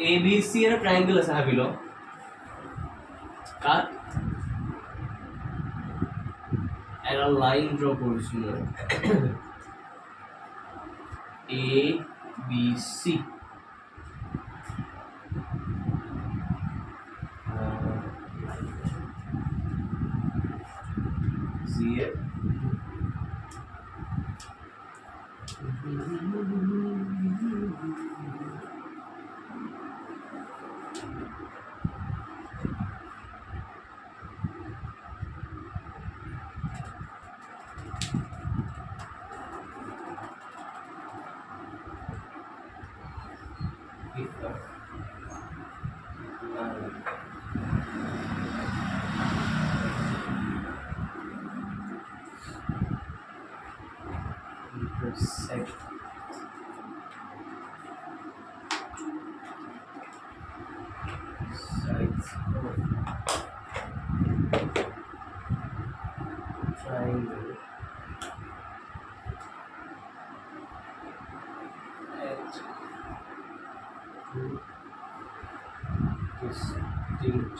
এ বি চি এটা ট্ৰাইংগল আছে ভাবি ল তাত এটা লাইন ড্ৰ কৰিছোঁ মই এ বি চি যিয়ে intersect sides of triangle at two distinct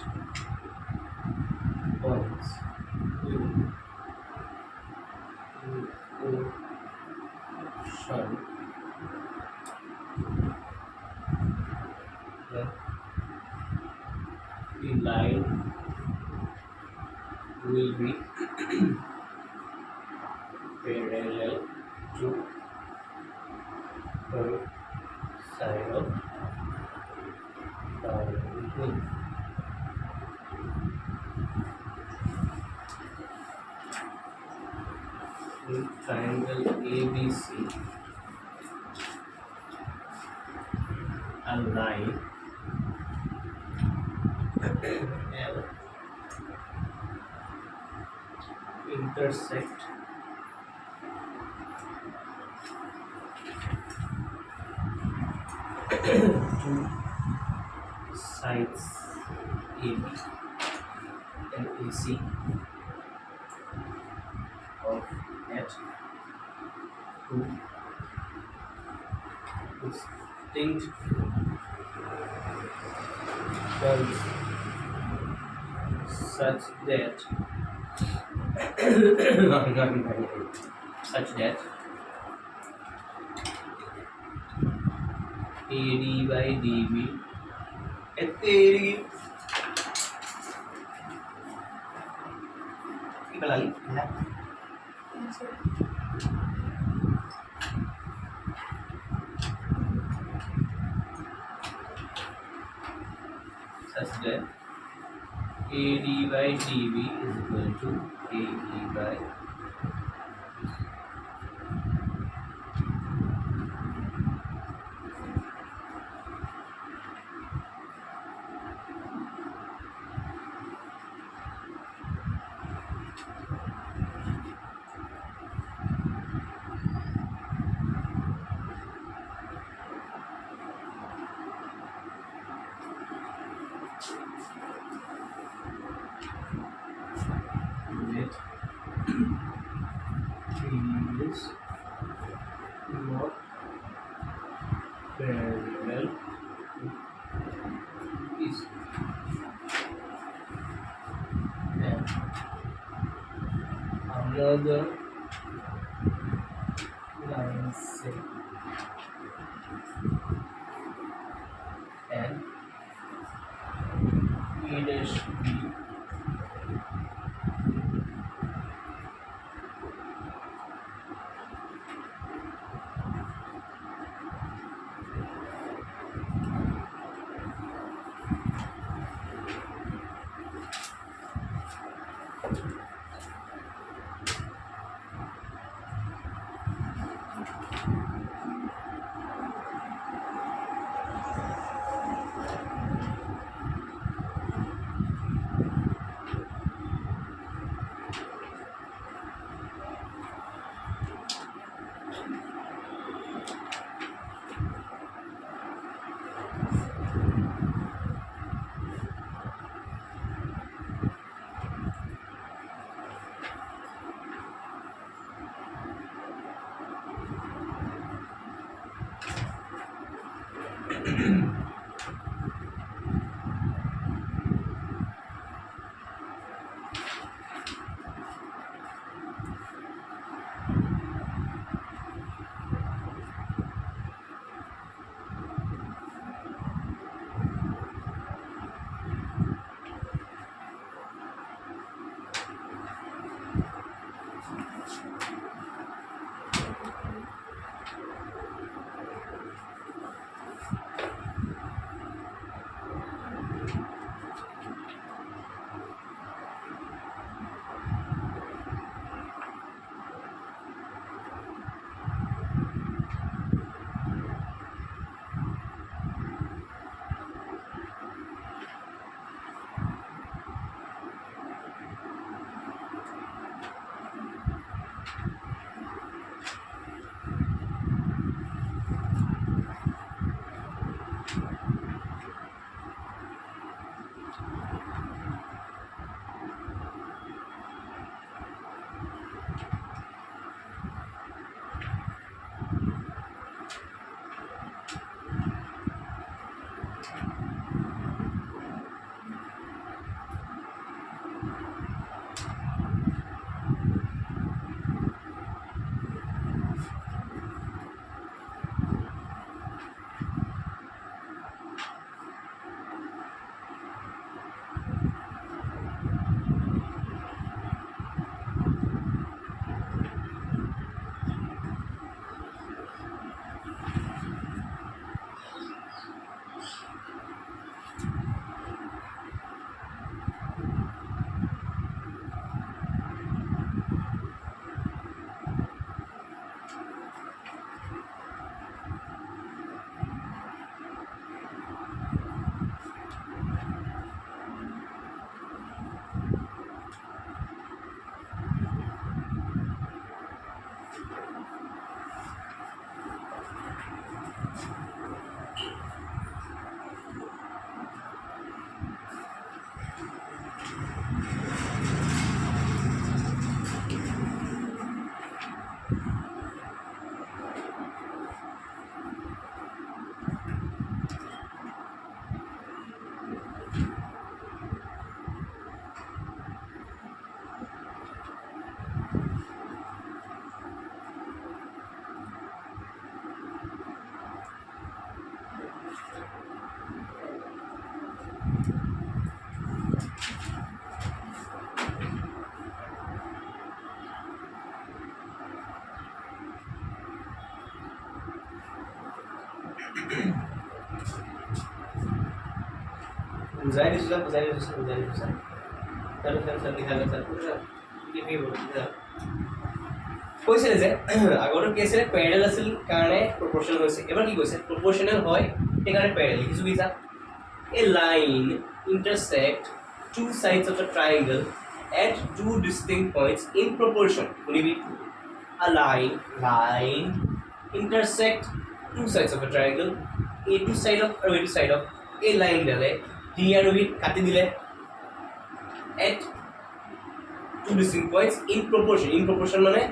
points the line will be parallel to the side of triangle. In triangle ABC, a line L intersect two sides AB and AC of at two distinct points such that such that AD by DB at AD Ibalali, yeah. Answer. Such that AD by DB is equal to AE by let D is not parallel to is and another line say and A dash B বুজাই দিছো কৈছিলে যে আগতে কি আছিলে parallel আছিল কাৰণে proportional হৈছে এবাৰ কি কৈছে প্ৰপৰ্চনেল হয় সেইকাৰণে পেৰেলেল লিখিছো কি যা a line intersect two sides of a triangle at two distinct points in proportion শুনিবি a line intersect two sides of a triangle এইটো side of আৰু এইটো side of a line ডালে d আৰু b কাটি দিলে at two distinct points in proportion মানে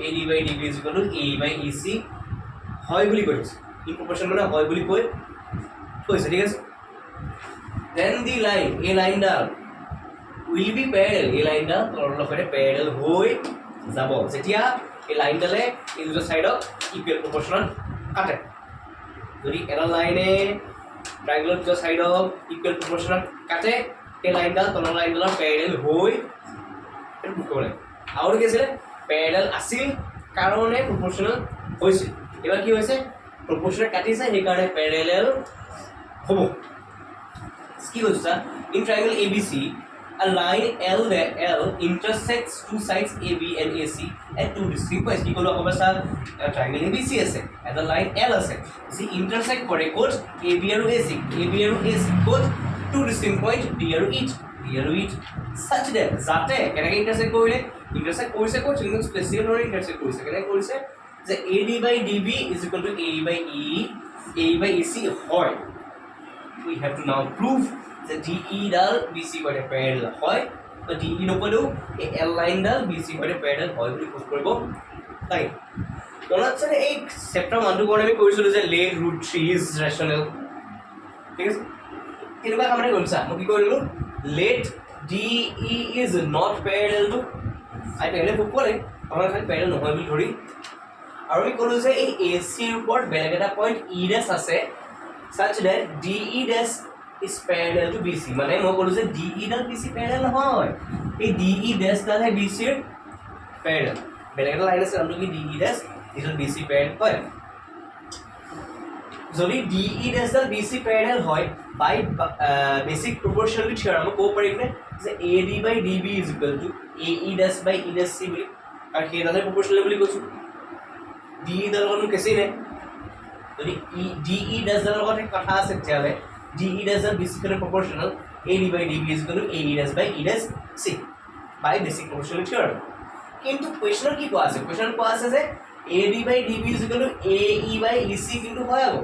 AD by DB is equal to A by EC হয় বুলি কৈছে in proportion মানে হয় বুলি কৈছে ঠিক আছে then the line a line Dal will be parallel a line ডাল তলৰ লগতে parallel হৈ যাব যেতিয়া এই লাইন ডালে এই দুটা সাইডক ইকুৱেল প্ৰপৰ্চনত কাটে যদি এটা লাইনে ট্ৰায়াঙ্গলৰ দুটা সাইডক ইকুৱেল প্ৰপৰ্চনত কাটে এই লাইন ডাল তলৰ লাইন ডালৰ parallel হৈ এটো কৰে আৰু কি আছিল প্যারালাল আছিল কারণে প্রপোর্শনাল হইছে এবার কি হইছে প্রপোর্শনাল কাটিছে সেই কারণে প্যারালাল হবো কি হইছে in triangle ABC a line L intersects two sides AB and AC at two distinct points কি হলো হবে স্যার ট্রায়াঙ্গেল ABC আছে এটা লাইন L আছে সি ইন্টারসেক্ট করে কোড AB আৰু AC code two distinct point D আৰু E such that যাতে কেনেকৈ ইন্টাৰসেক্ট কৰিলে ইন্টাৰসেক্ট কৰিছে কোড কিন্তু স্পেসিফিক নৰে ইন্টাৰসেক্ট কৰিছে কেনেকৈ কৰিছে যে AD by DB is equal to A by EC হয় we have to now prove that DE ডাল BC করে প্যারালাল হয় তো DE নকলেও এই L লাইন ডাল BC করে প্যারালাল হয় বুলি প্রুভ কৰিব তাই মনত আছে এই চেপ্টাৰ 1 টো আমি কৰিছিলো যে লেট ৰুট 3 is rational ঠিক আছে কেনেকুৱা কামৰে কৰিছা মই কি কৰিলো let DE is not parallel to I পেলে প্ৰুভ কৰে আমাৰ খালি প্যাৰালাল নহয় বুলি ধৰি আৰু আমি ক'লো যে এই AC ৰ ওপৰত বেলেগ এটা পইণ্ট E ড্যাশ আছে such that DE dash is parallel to BC মানে মই ক'লো যে DE ডাল BC parallel নহয় এই DE dash ডাল হে BC ৰ parallel বেলেগ এটা লাইন আছে নামটো কি DE dash is BC parallel হয় যদি DE dash ডাল BC parallel হয় by basic proportionality theorem আমি ক'ব পাৰিম যে AD by DB is equal to AE dash by E dash C বুলি আৰু সেই ডালে proportional বুলি কৈছো DE ডাল কোনো কেছেই নাই যদি DE dash ডালৰ লগত কথা আছে তেতিয়াহ'লে DE dash dash BC ৰ proportional AD by DB is equal to AE dash by E dash C by basic proportionality theorem কিন্তু কোৱেশ্চন কি কোৱা আছে কোৱেশ্চন কোৱা আছে যে AD by DB is equal to AE by EC কিন্তু হয় আকৌ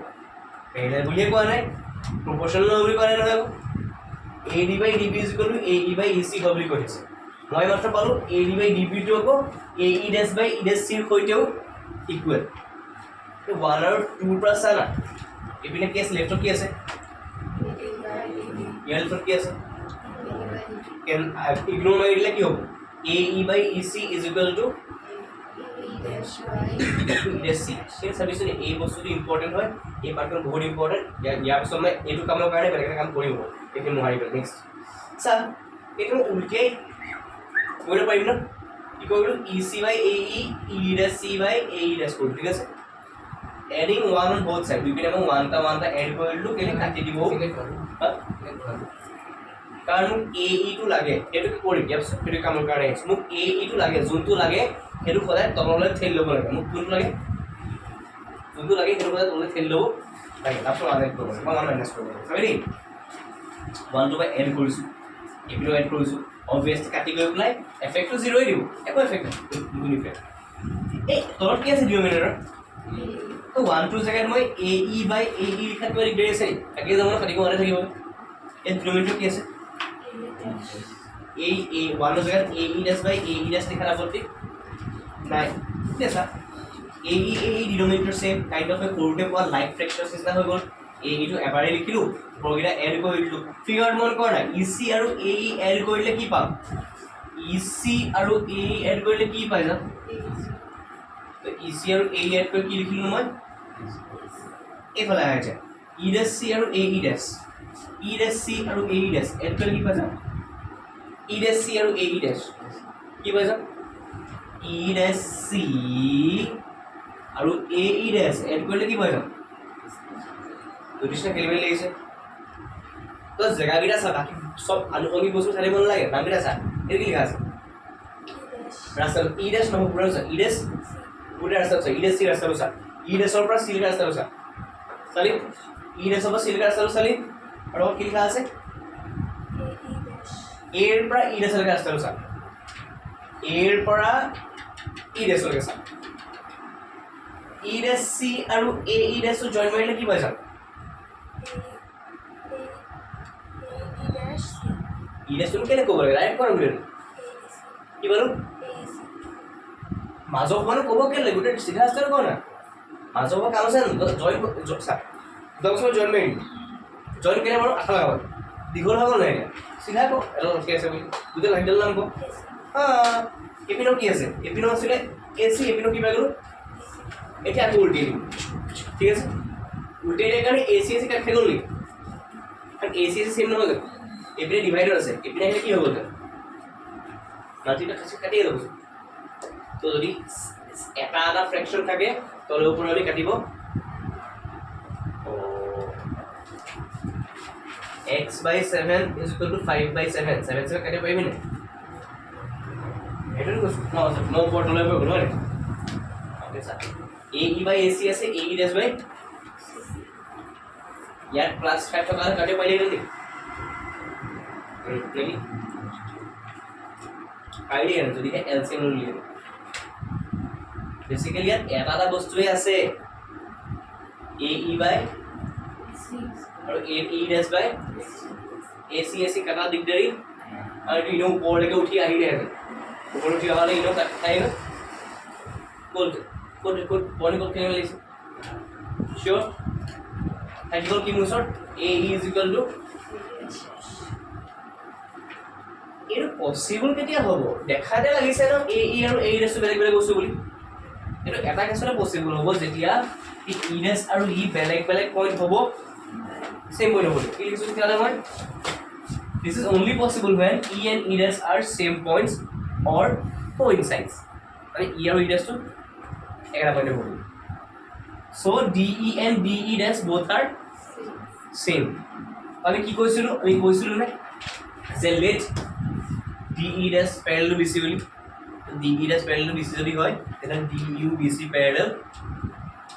প্যারালাল বুলিয়ে কোৱা নাই proportional বুলি কোৱা নাই নহয় AD by DB is equal to AE by EC হয় বুলি কৈছে মই মাত্ৰ পালো AD by DB টো আকৌ AE dash by E dash C ৰ সৈতেও ইকুৱেল 1 আৰু 2 পৰা চালা এপিনে কেস লেফট কি আছে লেফট কি আছে কেন ইগনোর মাৰি দিলে কি হ'ব AE by EC is equal to EC সেই সাবজেক্টে এই বস্তুটো ইম্পৰ্টেন্ট হয় এই পাৰ্টটো বহুত ইম্পৰ্টেন্ট ইয়াৰ পিছত মই এইটো কামৰ কাৰণে বেলেগ এটা কাম কৰিম এইটো নোৱাৰিব নেক্সট স্যাৰ এইটো উল্টাই কৰিব পাৰিম না কি কৰিলো EC by AE E dash C by AE dash কৰি ঠিক আছে adding 1 on both sides we can have 1 ta add কৰিলো কেলে কাটি দিব কাৰণ AE টো লাগে এটো কি কৰি দিয়াছ এটো কামৰ কাৰণে মোক AE টো লাগে যোনটো লাগে এটো সদায় তললৈ ঠেলি ল'ব লাগে মোক কোনটো লাগে যোনটো লাগে এটো সদায় তললৈ ঠেলি ল'ব লাগে তাৰপৰা আনেক কৰিব মই মাইনাস কৰিব সৰি 1 to by add কৰিছো এপিটো add কৰিছো obviously কাটি গৈ পেলাই এফেক্টটো 0 দিব একো এফেক্ট নাই ইফেক্ট এই তলত কি আছে ডিনোমিনেটৰ তো 1 2 জায়গাত মই AE by AE লিখাত পাৰি গ্ৰে আছে একে জামন কাটিব মনে থাকিব এই ডিনোমিনেটৰ কি আছে এই 1 জায়গাত AE dash by AE dash লিখাৰ আপত্তি নাই ঠিক আছে AE ডিনোমিনেটৰ সেম কাইন্ড অফ এ কোৰতে পোৱা লাইক ফ্ৰেকচন সিস্টেম হৈ গ'ল AE টো এবাৰে লিখিলো বগিটা এড কৰি দিলো ফিগাৰ মন কৰা নাই EC আৰু AE এড কৰিলে কি পাম EC আৰু AE এড কৰিলে কি পাই যা তো EC আৰু AE এড কৰি কি লিখিলো মই এফালে আছে E dash C আৰু AE dash E dash C আৰু AE dash এড কৰি কি পাই যা E dash C আৰু AE dash কি পাই যা E dash C আৰু AE dash এড কৰিলে কি পাই যা দুইটা কেলকুলেট লাগিছে তো জেগাকেইটা চা বাকী চব আনুষংগিক বস্তু চাই দিব নালাগে নামকেইটা চা এইটো কি লিখা আছে ৰাস্তাটো ই ডেছ নহয় পুৰা চা ই ডেছ পুৰা ৰাস্তাটো চা ই ডেছ চি ৰাস্তাটো চা ই ডেছৰ পৰা চি লেখা ৰাস্তাটো চা চালি ই ডেছৰ পৰা চি লেখা ৰাস্তাটো চালি আৰু কি লিখা আছে এৰ পৰা ই ডেছলৈকে ৰাস্তাটো চা এৰ পৰা ই ডেছলৈকে চা ই ডেছ চি আৰু এ ই ডেছটো জইন মাৰিলে কি পাই যাম ই ডেছটো কেনে ক'ব লাগে ডাইৰেক্ট কৰা বুলি কি বাৰু মাজৰ মানে ক'ব কেলে গোটেই চিধা ৰাস্তাটো কওঁ না মাজৰ পৰা কাম আছে জইন চা দহ জইন মাৰি জইন কেনে বাৰু আঠা লগাব দীঘল হৈ গ'ল নাই এতিয়া চিধা কওঁ এডাল ৰখি আছে বুলি গোটেই লাইনডাল নাম কওঁ এপিনৰ কি আছে এপিনৰ আছিলে এ চি এপিনৰ কি পাই গ'লো এতিয়া আকৌ উল্টি দিম ঠিক আছে উল্টি দিয়াৰ কাৰণে এ চি কাট খাই গ'ল নেকি কাৰণ এ চি চেম নহয় জানো এপিনে ডিভাইডাৰ আছে এপিনে আহিলে কি হৈ গ'ল মাল্টিটা কাটিয়ে যাব তো যদি এটা এটা ফ্ৰেকশ্যন থাকে তলে ওপৰে আমি কাটিব x/7 = 5/7 7 কাটিব পাৰিবি নে এইটো কৈছো ন ওপৰ তলে গ'ল হয় অকে স্যাৰ AE/AC আছে AE ডেছ বাই ইয়াত প্লাস 5 টকা কাটিব পাৰিলে নেকি নেকি পাৰিলে যদি এলচিএম লৈ লিখে বেসিক্যালি ইয়াত এটা এটা বস্তুৱে আছে AE/C আৰু AE ডেছ বাই AC কাটা দিগদাৰি আৰু ইনো ওপৰলৈকে উঠি আহিলে আছে ওপৰ উঠি অহালে ইনো কাট খাই না কোড বনি কোড কেনে লাগিছে শিওৰ থাকিব কি মুছৰ AE = এইটো পসিবল কেতিয়া হ'ব দেখাতে লাগিছে ন AE আৰু AE ডেছ বেলেগ বেলেগ বস্তু বুলি এইটো এটা কেছতে পসিবল হ'ব যেতিয়া ই ডেছ আৰু ই বেলেগ বেলেগ পইণ্ট হ'ব সেম পইণ্ট হ'ব কি লিখিছো তেতিয়াহ'লে মই this is only possible when E and E dash are same points or coincides মানে E আৰু E dash to একেটা পইণ্টে হ'ব so DE and DE dash both are same আমি কি কৈছিলো নে যে let DE dash parallel to BC বুলি DE dash parallel to BC যদি হয় then DU BC parallel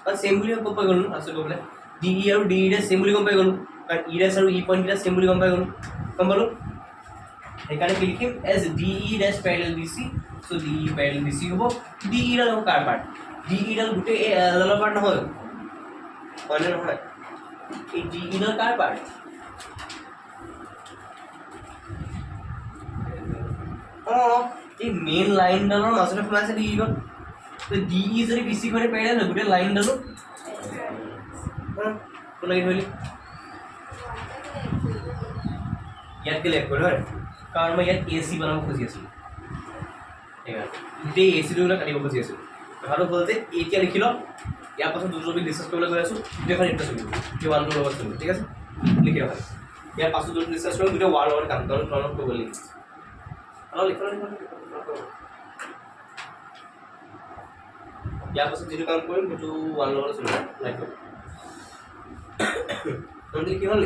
আর সেম বুলি গম পাই গ'লো আসলে বলে DE আৰু DE dash সেম বুলি গম পাই গ'লো কাৰণ E dash আৰু E point কেইটা সেম বুলি গম পাই গ'লো গম পালো সেইকাৰণে কি লিখিম as DE dash parallel BC so DE parallel BC হ'ব DE ডাল হ'ব কাৰ পাৰ্ট DE ডাল গোটেই এই L ডালৰ পাৰ্ট নহয় হয় নহয় এই DE ডাল কাৰ পাৰ্ট এই মেইন লাইন ডালৰ মাজতে সোমাইছে DE ডাল তো DE যদি BC খনে parallel হয় গোটেই লাইন ডালো কোন লাগি ধৰিলি ইয়াত কি লেখ কৰে কাৰণ মই ইয়াত AC বনাব খুজি আছিলোঁ গোটেই AC টোবিলাক কাটিব খুজি আছিলোঁ কথাটো হ'ল যে এতিয়া লিখি লওক ইয়াৰ পাছত দুটা টপিক ডিছকাছ কৰিবলৈ গৈ আছোঁ গোটেইখন ইণ্টাৰেষ্ট চলিব কি ওৱান টুৰ লগত চলিব ঠিক আছে লিখি লওক ইয়াৰ পাছত দুটা ডিছকাছ কৰিম গোটেই ৱাৰ্ড লগত কাম কাৰণ তলত কৰিব লাগিব অলপ লিখক ইয়াৰ পাছত যিটো কাম কৰিম সেইটো ওৱান লগত চলিব লাইক নন্দী কি হ'ল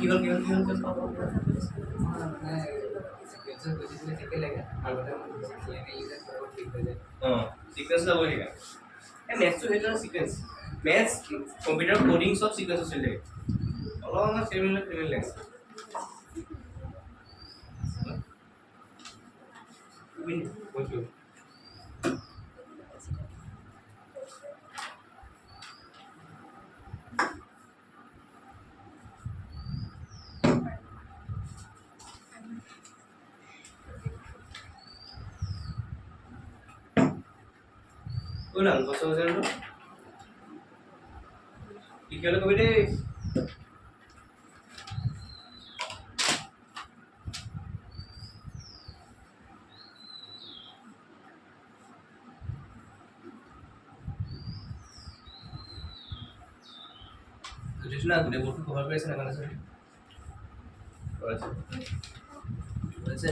কি হ'ল সিকুৱেন্স ল'ব লাগে মেথছটো সেইটো সিকুৱেন্স মেথছ কম্পিউটাৰ কোডিং সব সিকুৱেন্স চলি থাকে অলপমান ফেমিলি লাগে Ulang, kosong dulu. Tiga lagi beda. বুজিছো না গোটেই বস্তু কভাৰ কৰি আছে না কাৰণে আছে আছে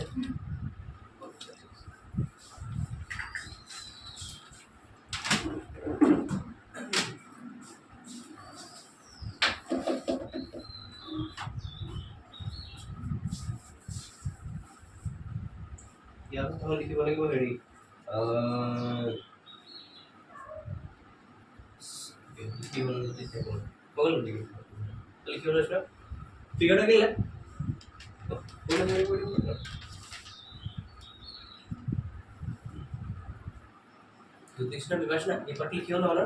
ইয়াত তোমাক লিখিব লাগিব হেৰি লিখিব লাগিব বগল লিখিব লৈছো ফিগাৰটা কেলে জ্যোতিষটা বিকাশ না এই পার্টি লিখিও না হলো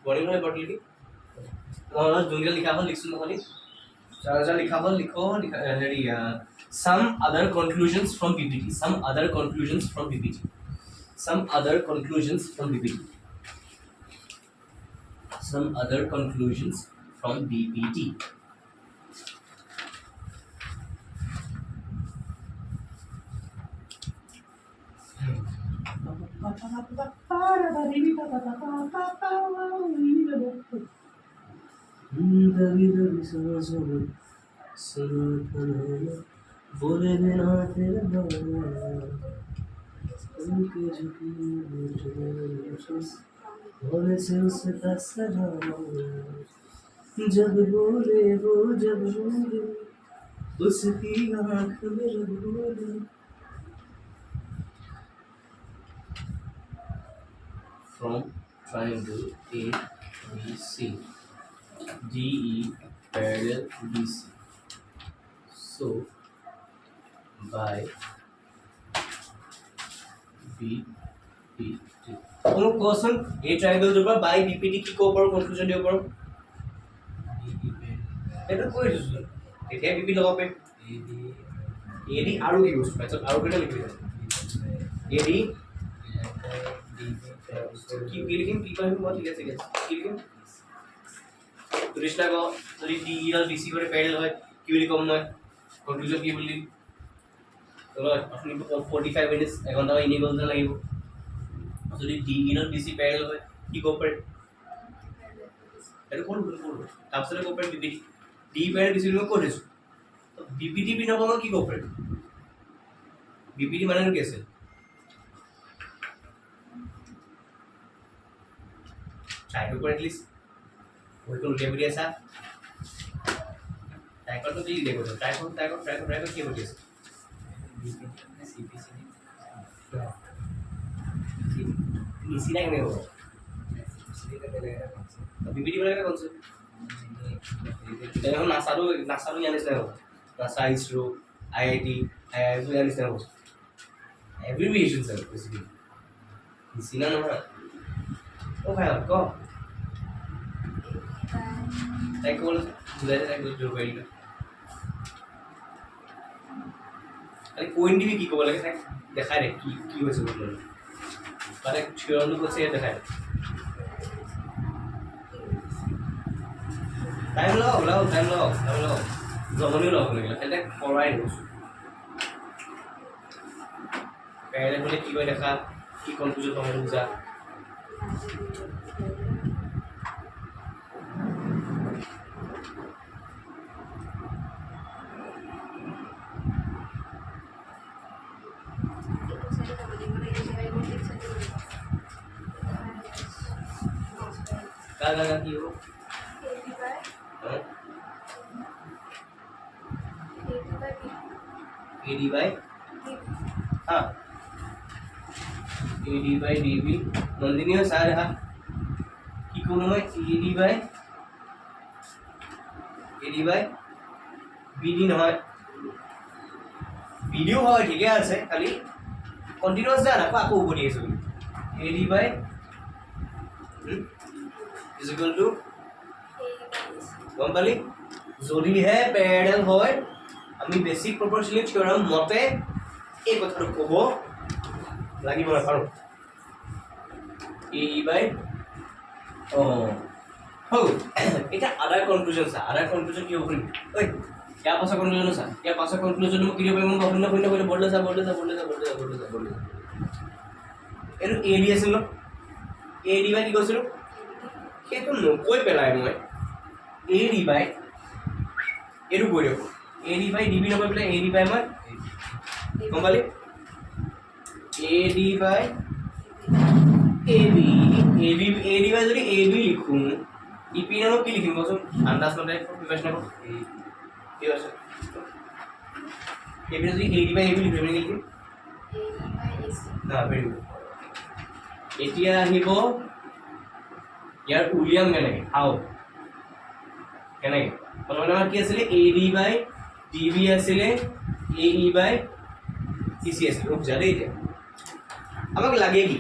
বডি নয় পার্টি লিখি মহলা জুনিয়র লিখা হল লিখছো নহলি যারা যারা লিখা হল লিখো হেৰি some other conclusions from PPT some other conclusions from PPT some other conclusions from PPT some other conclusions from BPT बोले बिना तेरे उनके झुकी बोले से उसका सजा जब बोले वो जब बोले उसकी आँख में जब बोले from triangle ABC DE parallel BC so by BPT কোনো কোশ্চেন এই ট্ৰায়াঙ্গেলটোৰ পৰা বাই বিপিটি কি ক'ব পাৰো কনক্লুজন দিব পাৰো এটা কৈ দিছো এতিয়া বিপি লগাব পাৰি এডি আৰু কি বস্তু পাইছ আৰু কেটা লিখি দিছে এডি কি লিখিম কি কৰিম মই ঠিক আছে কি লিখিম তৃষ্ণা কো যদি ডি আর বিসি করে প্যারেলাল হয় কি বুলি কম মই কনক্লুজন কি বুলি চলো আপনি 45 মিনিটস এখন দাও ইনি বলতে লাগিব যদি ডি আর বিসি প্যারেলাল হয় কি কো পারে এটা কোন তারপরে কো পারে বিপিটি ডি প্যারেলাল বিসি লো করেছো তো বিপিটি বিনা বলো কি কো পারে বিপিটি মানে কি আছে try to at least ওই কোন লেভেল আছে ট্রাই করতে দিই দেখো ট্রাই কর কি হচ্ছে সিপিসি নিসি না কেন বিপিটি বলে কোন সে এখন নাসারু জানিস না নাসা ইসরো আইআইটি আইআইটি জানিস না এভরিয়েশন স্যার বেসিক্যালি নিসি না ও ভাই কো তাই কোন বুঝাইতে থাকবে জোর করি না আরে কোইন দিবি কি কব লাগে দেখাই রে কি কি হয়েছে বললো মানে শিরোনাম করছে দেখাই টাইম লাও জমনি লাও লাগে এটা করাই রে পেলে বলে কি কই দেখা কি কনফিউজন হবে বুঝা का की हो AD by हाँ AD by DB नंदिनी हो सारे हाँ की कोनो में AD by BD নহয় ভিডিও হয় ঠিকই আছে খালি কন্টিনিউয়াস যা রাখো আকো উপরে এসে AD by is equal to গম পালি যদিহে প্যারালাল হয় আমি বেসিক প্রপোর্শনাল থিওরাম মতে এই কথাটো কব লাগিব না পাৰো AE by हो এটা আদার কনক্লুজন কি হবে ওই क्या पासा कन्क्लूजन सा क्या पासा कन्क्लूजन में क्रिया पे मन बहन बहन बहन बोलले सा এর এডি আছিল এডি বাই কি কৈছিল সেইটো নকৈ পেলাই মই AD by এইটো কৈ দিয়ক AD by DB নকৈ পেলাই AD by মই গম পালি AD by AD by যদি AB লিখোঁ ইপিনে মই কি লিখিম কচোন আন্দাজ মতে প্ৰিপাৰেচন হ'ব কি আছে এইপিনে যদি AD by AB লিখিম লিখিম না ভেৰি গুড এতিয়া আহিব ইয়াৰ উলিয়াম কেনেকৈ হাও কেনেকৈ প্ৰথমতে আমাৰ কি আছিলে AD by DB আছিলে AE by CC আছিলে বুজা দেই এতিয়া আমাক লাগে কি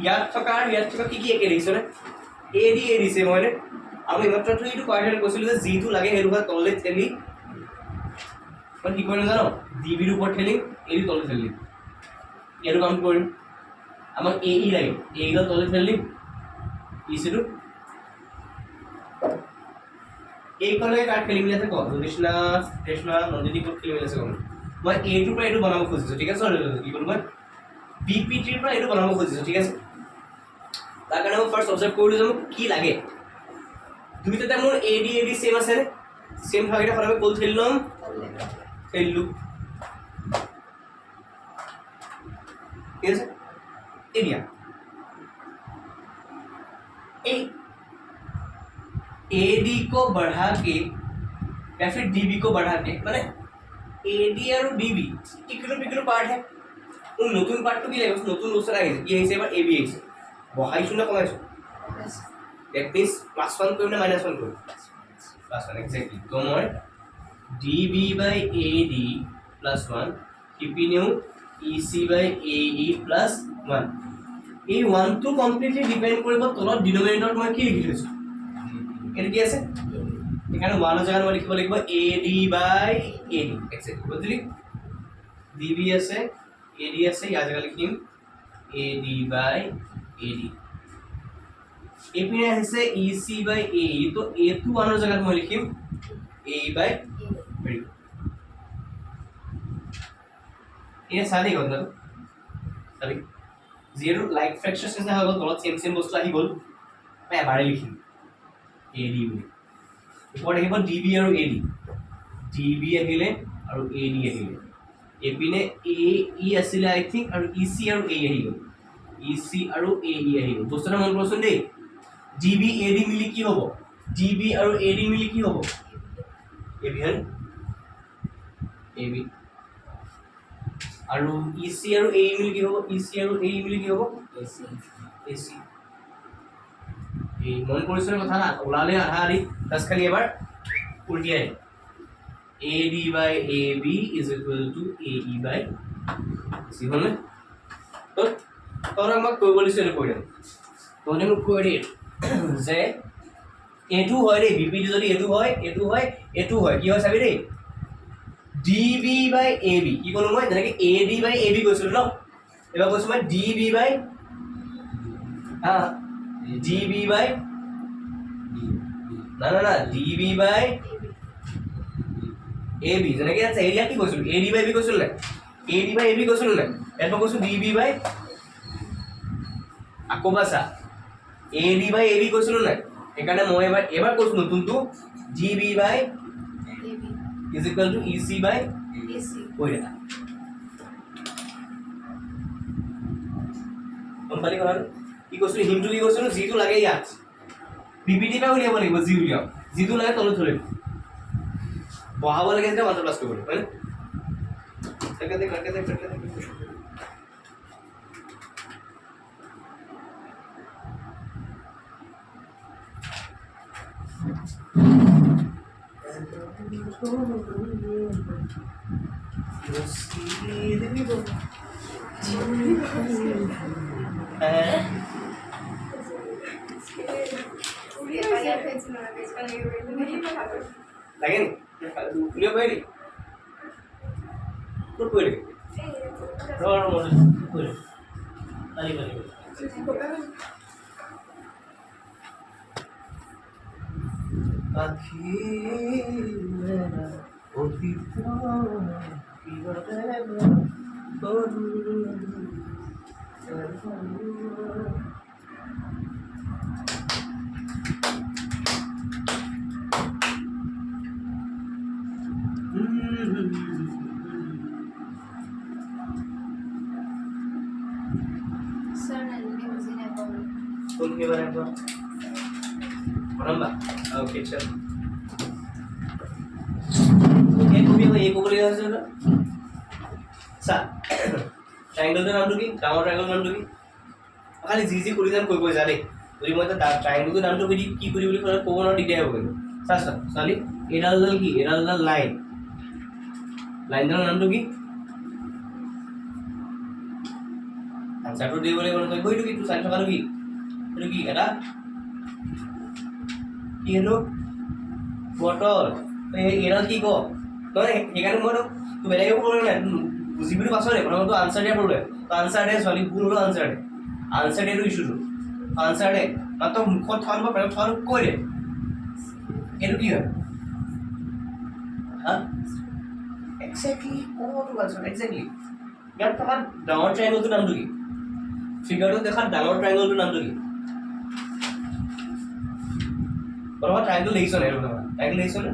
ইয়াত থকা কি কি একে দেখিছনে AD দিছে মইনে আমি মাত্ৰটো এইটো কোৱাৰ্টাৰ কৈছিলোঁ যে যিটো লাগে সেইটো হয় তললৈ ঠেলি মই কি কৰিম জানো DB ৰ ওপৰত ঠেলিম AD তললৈ ঠেলিম এইটো কাম কৰিম আমাক AE লাগে AE ৰ তললৈ ঠেলিম ইচিটো এইখনলৈ কাট খেলি মেলি আছে কম জ্যোতিষ্ণা কৃষ্ণা নন্দিনী ক'ত খেলি মেলি আছে কম মই এইটোৰ পৰা এইটো বনাব খুজিছোঁ ঠিক আছে কি কৰিম মই BPT-ৰ পৰা এইটো বনাব খুজিছোঁ ঠিক আছে তাৰ কাৰণে মই ফাৰ্ষ্ট অবজাৰ্ভ কৰিলোঁ যে মোক কি লাগে দুইটাতে মোৰ AD চেম আছেনে চেম থকাকেইটা সদায় ক'ত ঠেলি ল'ম ঠেলিলোঁ ঠিক আছে এতিয়া এই AD को बढ़ा के या फिर DB को बढ़ा के माने AD और DB इकलो पार्ट है उन नতুন পার্ট কি লাগে নতুন বস্তু আহিছে কি আহিছে এবাৰ AB আহিছে বহাইছো না কমাইছো দ্যাট মিন্স +1 কৰিম না -1 কৰিম +1 এক্স্যাক্টলি তো মই DB by AD +1 ইপিনেও EC by AE +1 এই 1 টো কমপ্লিটলি ডিপেন্ড কৰিব তলত ডিনোমিনেটৰত মই কি লিখি থৈছো এটা কি আছে এখানে 1 জায়গায় মই লিখিব লাগিব AD by AD এক্স্যাক্টলি বুঝলি DB আছে AD আছে ইয়াৰ জায়গা লিখিম AD by AD এপিনে আছে EC by AE তো A2 1 জায়গায় মই লিখিম AE by ভেরি গুড ये सारी কথা সারি জিরো লাইক ফ্র্যাকচার সেটা হলো তলত সেম বস্তু আহি গল মই এবাৰে লিখিম AD বুলি উপৰত আহিব DB আৰু AD DB আহিলে আৰু AD আহিলে এপিনে AE আছিলে আই থিংক আৰু EC আৰু AE আহি গল EC আৰু AE আহি গল বস্তুটা মন কৰচোন দেই DB AD মিলি কি হ'ব DB আৰু AD মিলি কি হ'ব AB হল AB আৰু EC আৰু AE মিলি কি হ'ব EC আৰু AE মিলি কি হ'ব AC এই মন কৰিছনে কথা না ওলালে আধা আধি তাস খালি এবাৰ উল্টিয়াই AD by AB is equal to AE by AC হলে তো তোরা আমাক কই বলিছ নে কইরা তোনে মোক কই রে যে এটু হয় রে বিপি যদি এটু হয় কি হয় চাবি রে DB by AB কি কলো মই যেনেকে AD by AB কৈছিল ন এবাৰ কৈছো মই DB by DB by না DB by AB যেনেকে আছে এৰিয়া কি কৈছিল AD by AB কৈছিল না AD by AB কৈছিল না এটা কৈছো DB by আকোবাসা AD by AB কৈছিল না এখানে মই এবাৰ কৈছো নতুনটো DB by AB is equal to EC by AC কই দেখা কোন পালি কৰা কি কৈছিল হিমটো কি কৈছিল জিটো লাগে ইয়াত PPT পা উলিয়াব লাগিব জি উলিয়াও জিটো লাগে তলত ধৰিম বহাব লাগে যে মাত্ৰ প্লাস কৰিব হয় करके देख लगे नहीं भाई कुछ कोई रोड मोड कोई अरे भाई आखी मेरा ओती तो কোনখিনি বনাই কোৱা বনাবা ওকে চল এই কবি এই কবলি আছে না সা ট্ৰায়াঙ্গলটোৰ নামটো কি ডাঙৰ ট্ৰায়াঙ্গলৰ নামটো কি খালি যি কৰি যাম কৈ যা দেই যদি মই ট্ৰায়াঙ্গলটোৰ নামটো কৈ কি কৰি বুলি ক'লে ক'ব নোৱাৰো দিগদাৰ হ'ব কিন্তু চা চালি এডাল কি এডাল লাইন লাইনডালৰ নামটো কি আনসাৰটো দিব লাগিব নহয় কৈটো কি চাই থকাটো কি এইটো কি এটা কি হেলো বটল এডাল কি ক তই সেইকাৰণে মই তো বেলেগে ক'ব নাই বুজি বুলি পাছৰে প্ৰথমটো আনসাৰ দিয়া প্ৰব্লেম তো আনসাৰ দে ছোৱালী ভুল হ'লেও আনসাৰ দে ইছ্যুটো আনসাৰ দে মাত্ৰ মুখত থোৱা বা বেলেগ থোৱা কৈ দে এইটো কি হয় হা এক্সেক্টলি ক'তো আনসাৰ এক্সেক্টলি ইয়াত থকা ডাঙৰ ট্ৰায়াঙ্গলটোৰ নামটো কি ফিগাৰটো দেখা ডাঙৰ ট্ৰায়াঙ্গলটোৰ নামটো কি বৰবা ট্ৰায়াঙ্গল দেখিছ নাই ট্ৰায়াঙ্গল দেখিছ নে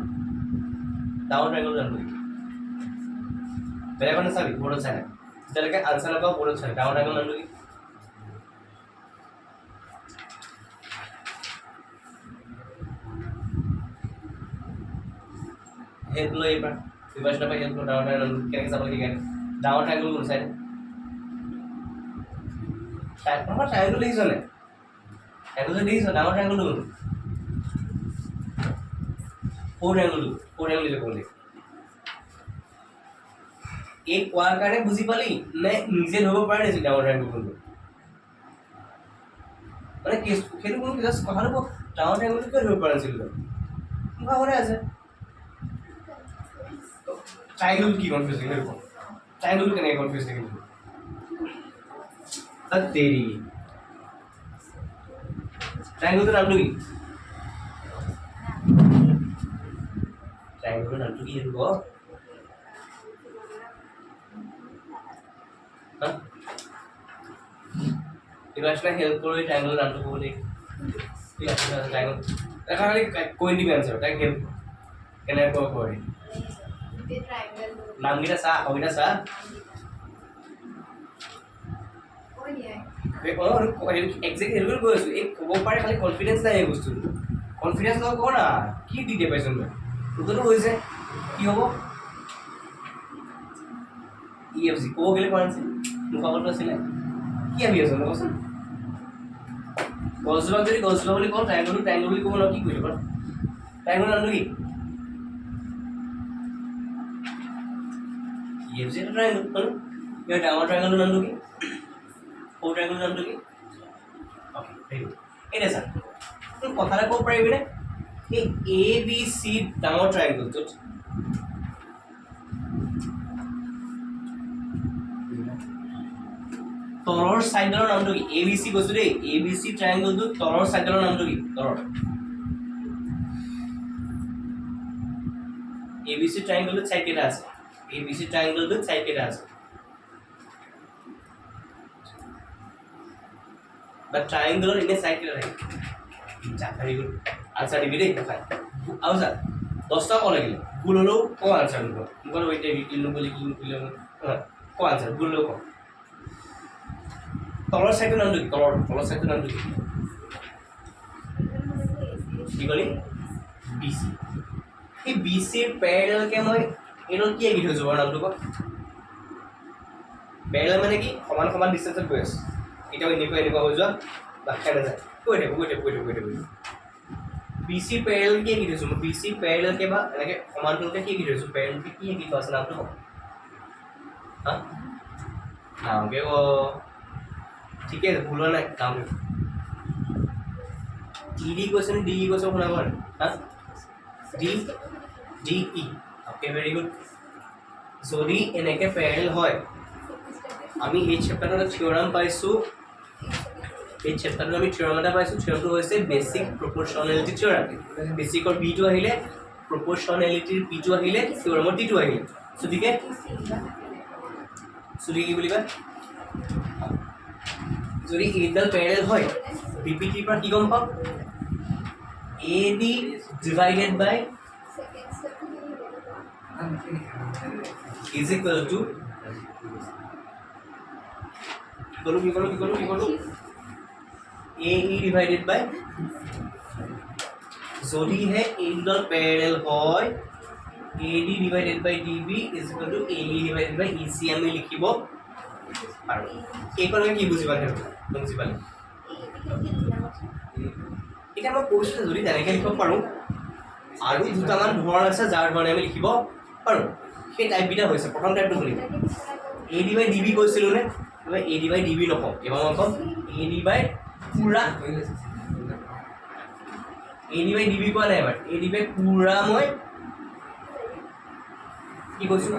ডাঙৰ ট্ৰায়াঙ্গলটোৰ নামটো কি বেলেগ মানে চাবি বৰ্ডত চাই যেতিয়ালৈকে আনসাৰ নাপাওঁ বৰ্ডত চাই ডাঙৰ ট্ৰায়াঙ্গলৰ নামটো কি হেল্প লৈ এইবাৰ প্ৰিপাৰেশ্যন পাই হেল্প লৈ ডাঙৰ ট্ৰায়াঙ্গল কেনেকৈ চাব লাগে ডাঙৰ ট্ৰায়াঙ্গল কোন চাই ট্ৰায়াঙ্গল দেখিছ নাই ট্ৰায়াঙ্গল দেখিছ ডাঙৰ ট্ৰায়াঙ্গলটো কোন ফ'ৰ ট্ৰায়াঙ্গল দিলে ক'ব লাগিব এই কোৱাৰ কাৰণে বুজি পালি নে নিজে ধৰিব পাৰে নেকি ডাঙৰ ট্ৰায়াঙ্গল কোনটো মানে সেইটো কোনো জাষ্ট কথাটো ডাঙৰ ট্ৰায়াঙ্গলটো কিয় ধৰিব পৰা নাছিলো তই মোৰ ভাগতে আছে ট্ৰায়াঙ্গল কি কনফিউজ থাকে সেইটো ট্ৰায়াঙ্গলটো কেনেকৈ কনফিউজ থাকে তাত দেৰি ট্ৰায়াঙ্গলটোৰ নামটো কি ট্ৰায়াঙ্গলটোৰ নামটো কি সেইটো ক প্ৰিপাৰেশ্যনে হেল্প কৰি ট্ৰায়াঙ্গলৰ নামটো ক'ব দেই ঠিক আছে ট্ৰায়াঙ্গল দেখা খালি কৈ দিবি আনচাৰ তাক হেল্প কেনেকৈ কৰি নামকেইটা চা আখৰকেইটা চা এক্সেক্টলি হেল্প কৈ আছোঁ এই ক'ব পাৰে খালি কনফিডেঞ্চ নাই এই বস্তুটো কনফিডেঞ্চ লগ কৰ না কি দি দিয়ে পাইছোঁ মই তোৰতো হৈছে কি হ'ব EFG ক'ব গ'লে কোৱা নাছিল মুখাগতো আছিলে কি ভাবি আছ কচোন গছজোপাক যদি গছজোপা বুলি কওঁ ট্ৰায়াঙ্গল বুলি ক'ব ন কি কৰিছে বাৰু ট্ৰায়াঙ্গলৰ নামটো কি EFG এটা ট্ৰায়াঙ্গল ইয়াৰ ডাঙৰ ট্ৰায়াঙ্গলৰ নামটো কি সৰু ট্ৰায়াঙ্গলৰ নামটো কি অ'কে ভেৰি গুড এতিয়া চা তোৰ কথা এটা ক'ব পাৰিবিনে এই ABC ডাঙৰ ট্ৰায়াঙ্গলটোত তলৰ চাইডৰ নামটো কি ABC কৈছো দেই ABC ট্ৰায়াঙ্গলটোত তলৰ চাইডৰ নামটো কি তলৰ ABC ট্ৰায়াঙ্গলটোত চাইড কেইটা আছে ABC ট্ৰায়াঙ্গলটোত চাইড কেইটা আছে বা ট্ৰায়াঙ্গলৰ এনে চাইড কেইটা থাকে যা ভেৰি গুড আনসাৰ দিবি দেই খাই আৰু যা 10টা ক'ব লাগিলে ভুল হ'লেও ক আনসাৰ দিব মোক এতিয়া কিলো বুলি ক আনসাৰ ভুল হ'লেও ক তলৰ চাইডৰ নামটো কি তলৰ চাইডৰ নামটো কি ক'লি BC এই BCৰ পেৰেলেলকে মই এইটো কি আঁকি থৈছোঁ বাৰু নামটো ক পেৰেলেল মানে কি সমান সমান ডিষ্টেঞ্চত গৈ আছে এতিয়াও এনেকুৱা হৈ যোৱা বাখ্যা নাযায় কৈ থাকোঁ BC পেৰেলেল কি আঁকি থৈছোঁ মই BC পেৰেলেলকে বা এনেকৈ সমান্তৰালকে কি আঁকি থৈছোঁ পেৰেলেলকে কি আঁকি থোৱা আছে নামটো ক হা নামকে ক ঠিকে আছে ভুল হোৱা নাই কাম ED কৈছে নে DE কৈছে শুনা পোৱা নাই হা DE অ'কে ভেৰি গুড যদি এনেকৈ পেৰেলেল হয় আমি এই চেপ্টাৰটোত থিয়ৰাম পাইছোঁ এই চেপ্টাৰটোত আমি থিয়ৰাম এটা পাইছোঁ থিয়ৰামটো হৈছে বেছিক প্ৰপৰ্চনেলিটি থিয়ৰাম বেছিকৰ বিটো আহিলে প্ৰপৰ্চনেলিটিৰ পিটো আহিলে থিয়ৰামৰ টিটো আহিলে গতিকে কি বুলি কয় যদি এইডাল পেৰেলেল হয় বিপিটিৰ পৰা কি গম পাম AD divided by is equal to কি কৰো AE divided by যদিহে এই দুডাল প্যারালাল হয় AD divided by DB is equal to AE divided by EC আমি লিখিব পাৰো এইখন আমি কি বুজি পালে বুজি পালে এটা মই কৈছো যদি তেনেকৈ লিখিব পাৰো আৰু দুটামান ধৰণ আছে যাৰ ধৰণে আমি লিখিব পাৰো সেই টাইপ বিটা হৈছে প্ৰথম টাইপটো শুনিব AD by DB কৈছিলো নে এবাৰ AD by DB নকওঁ এবাৰ মই কম AD by পুৰা AD by DB কোৱা নাই এবাৰ AD by পুৰা মই কি কৈছো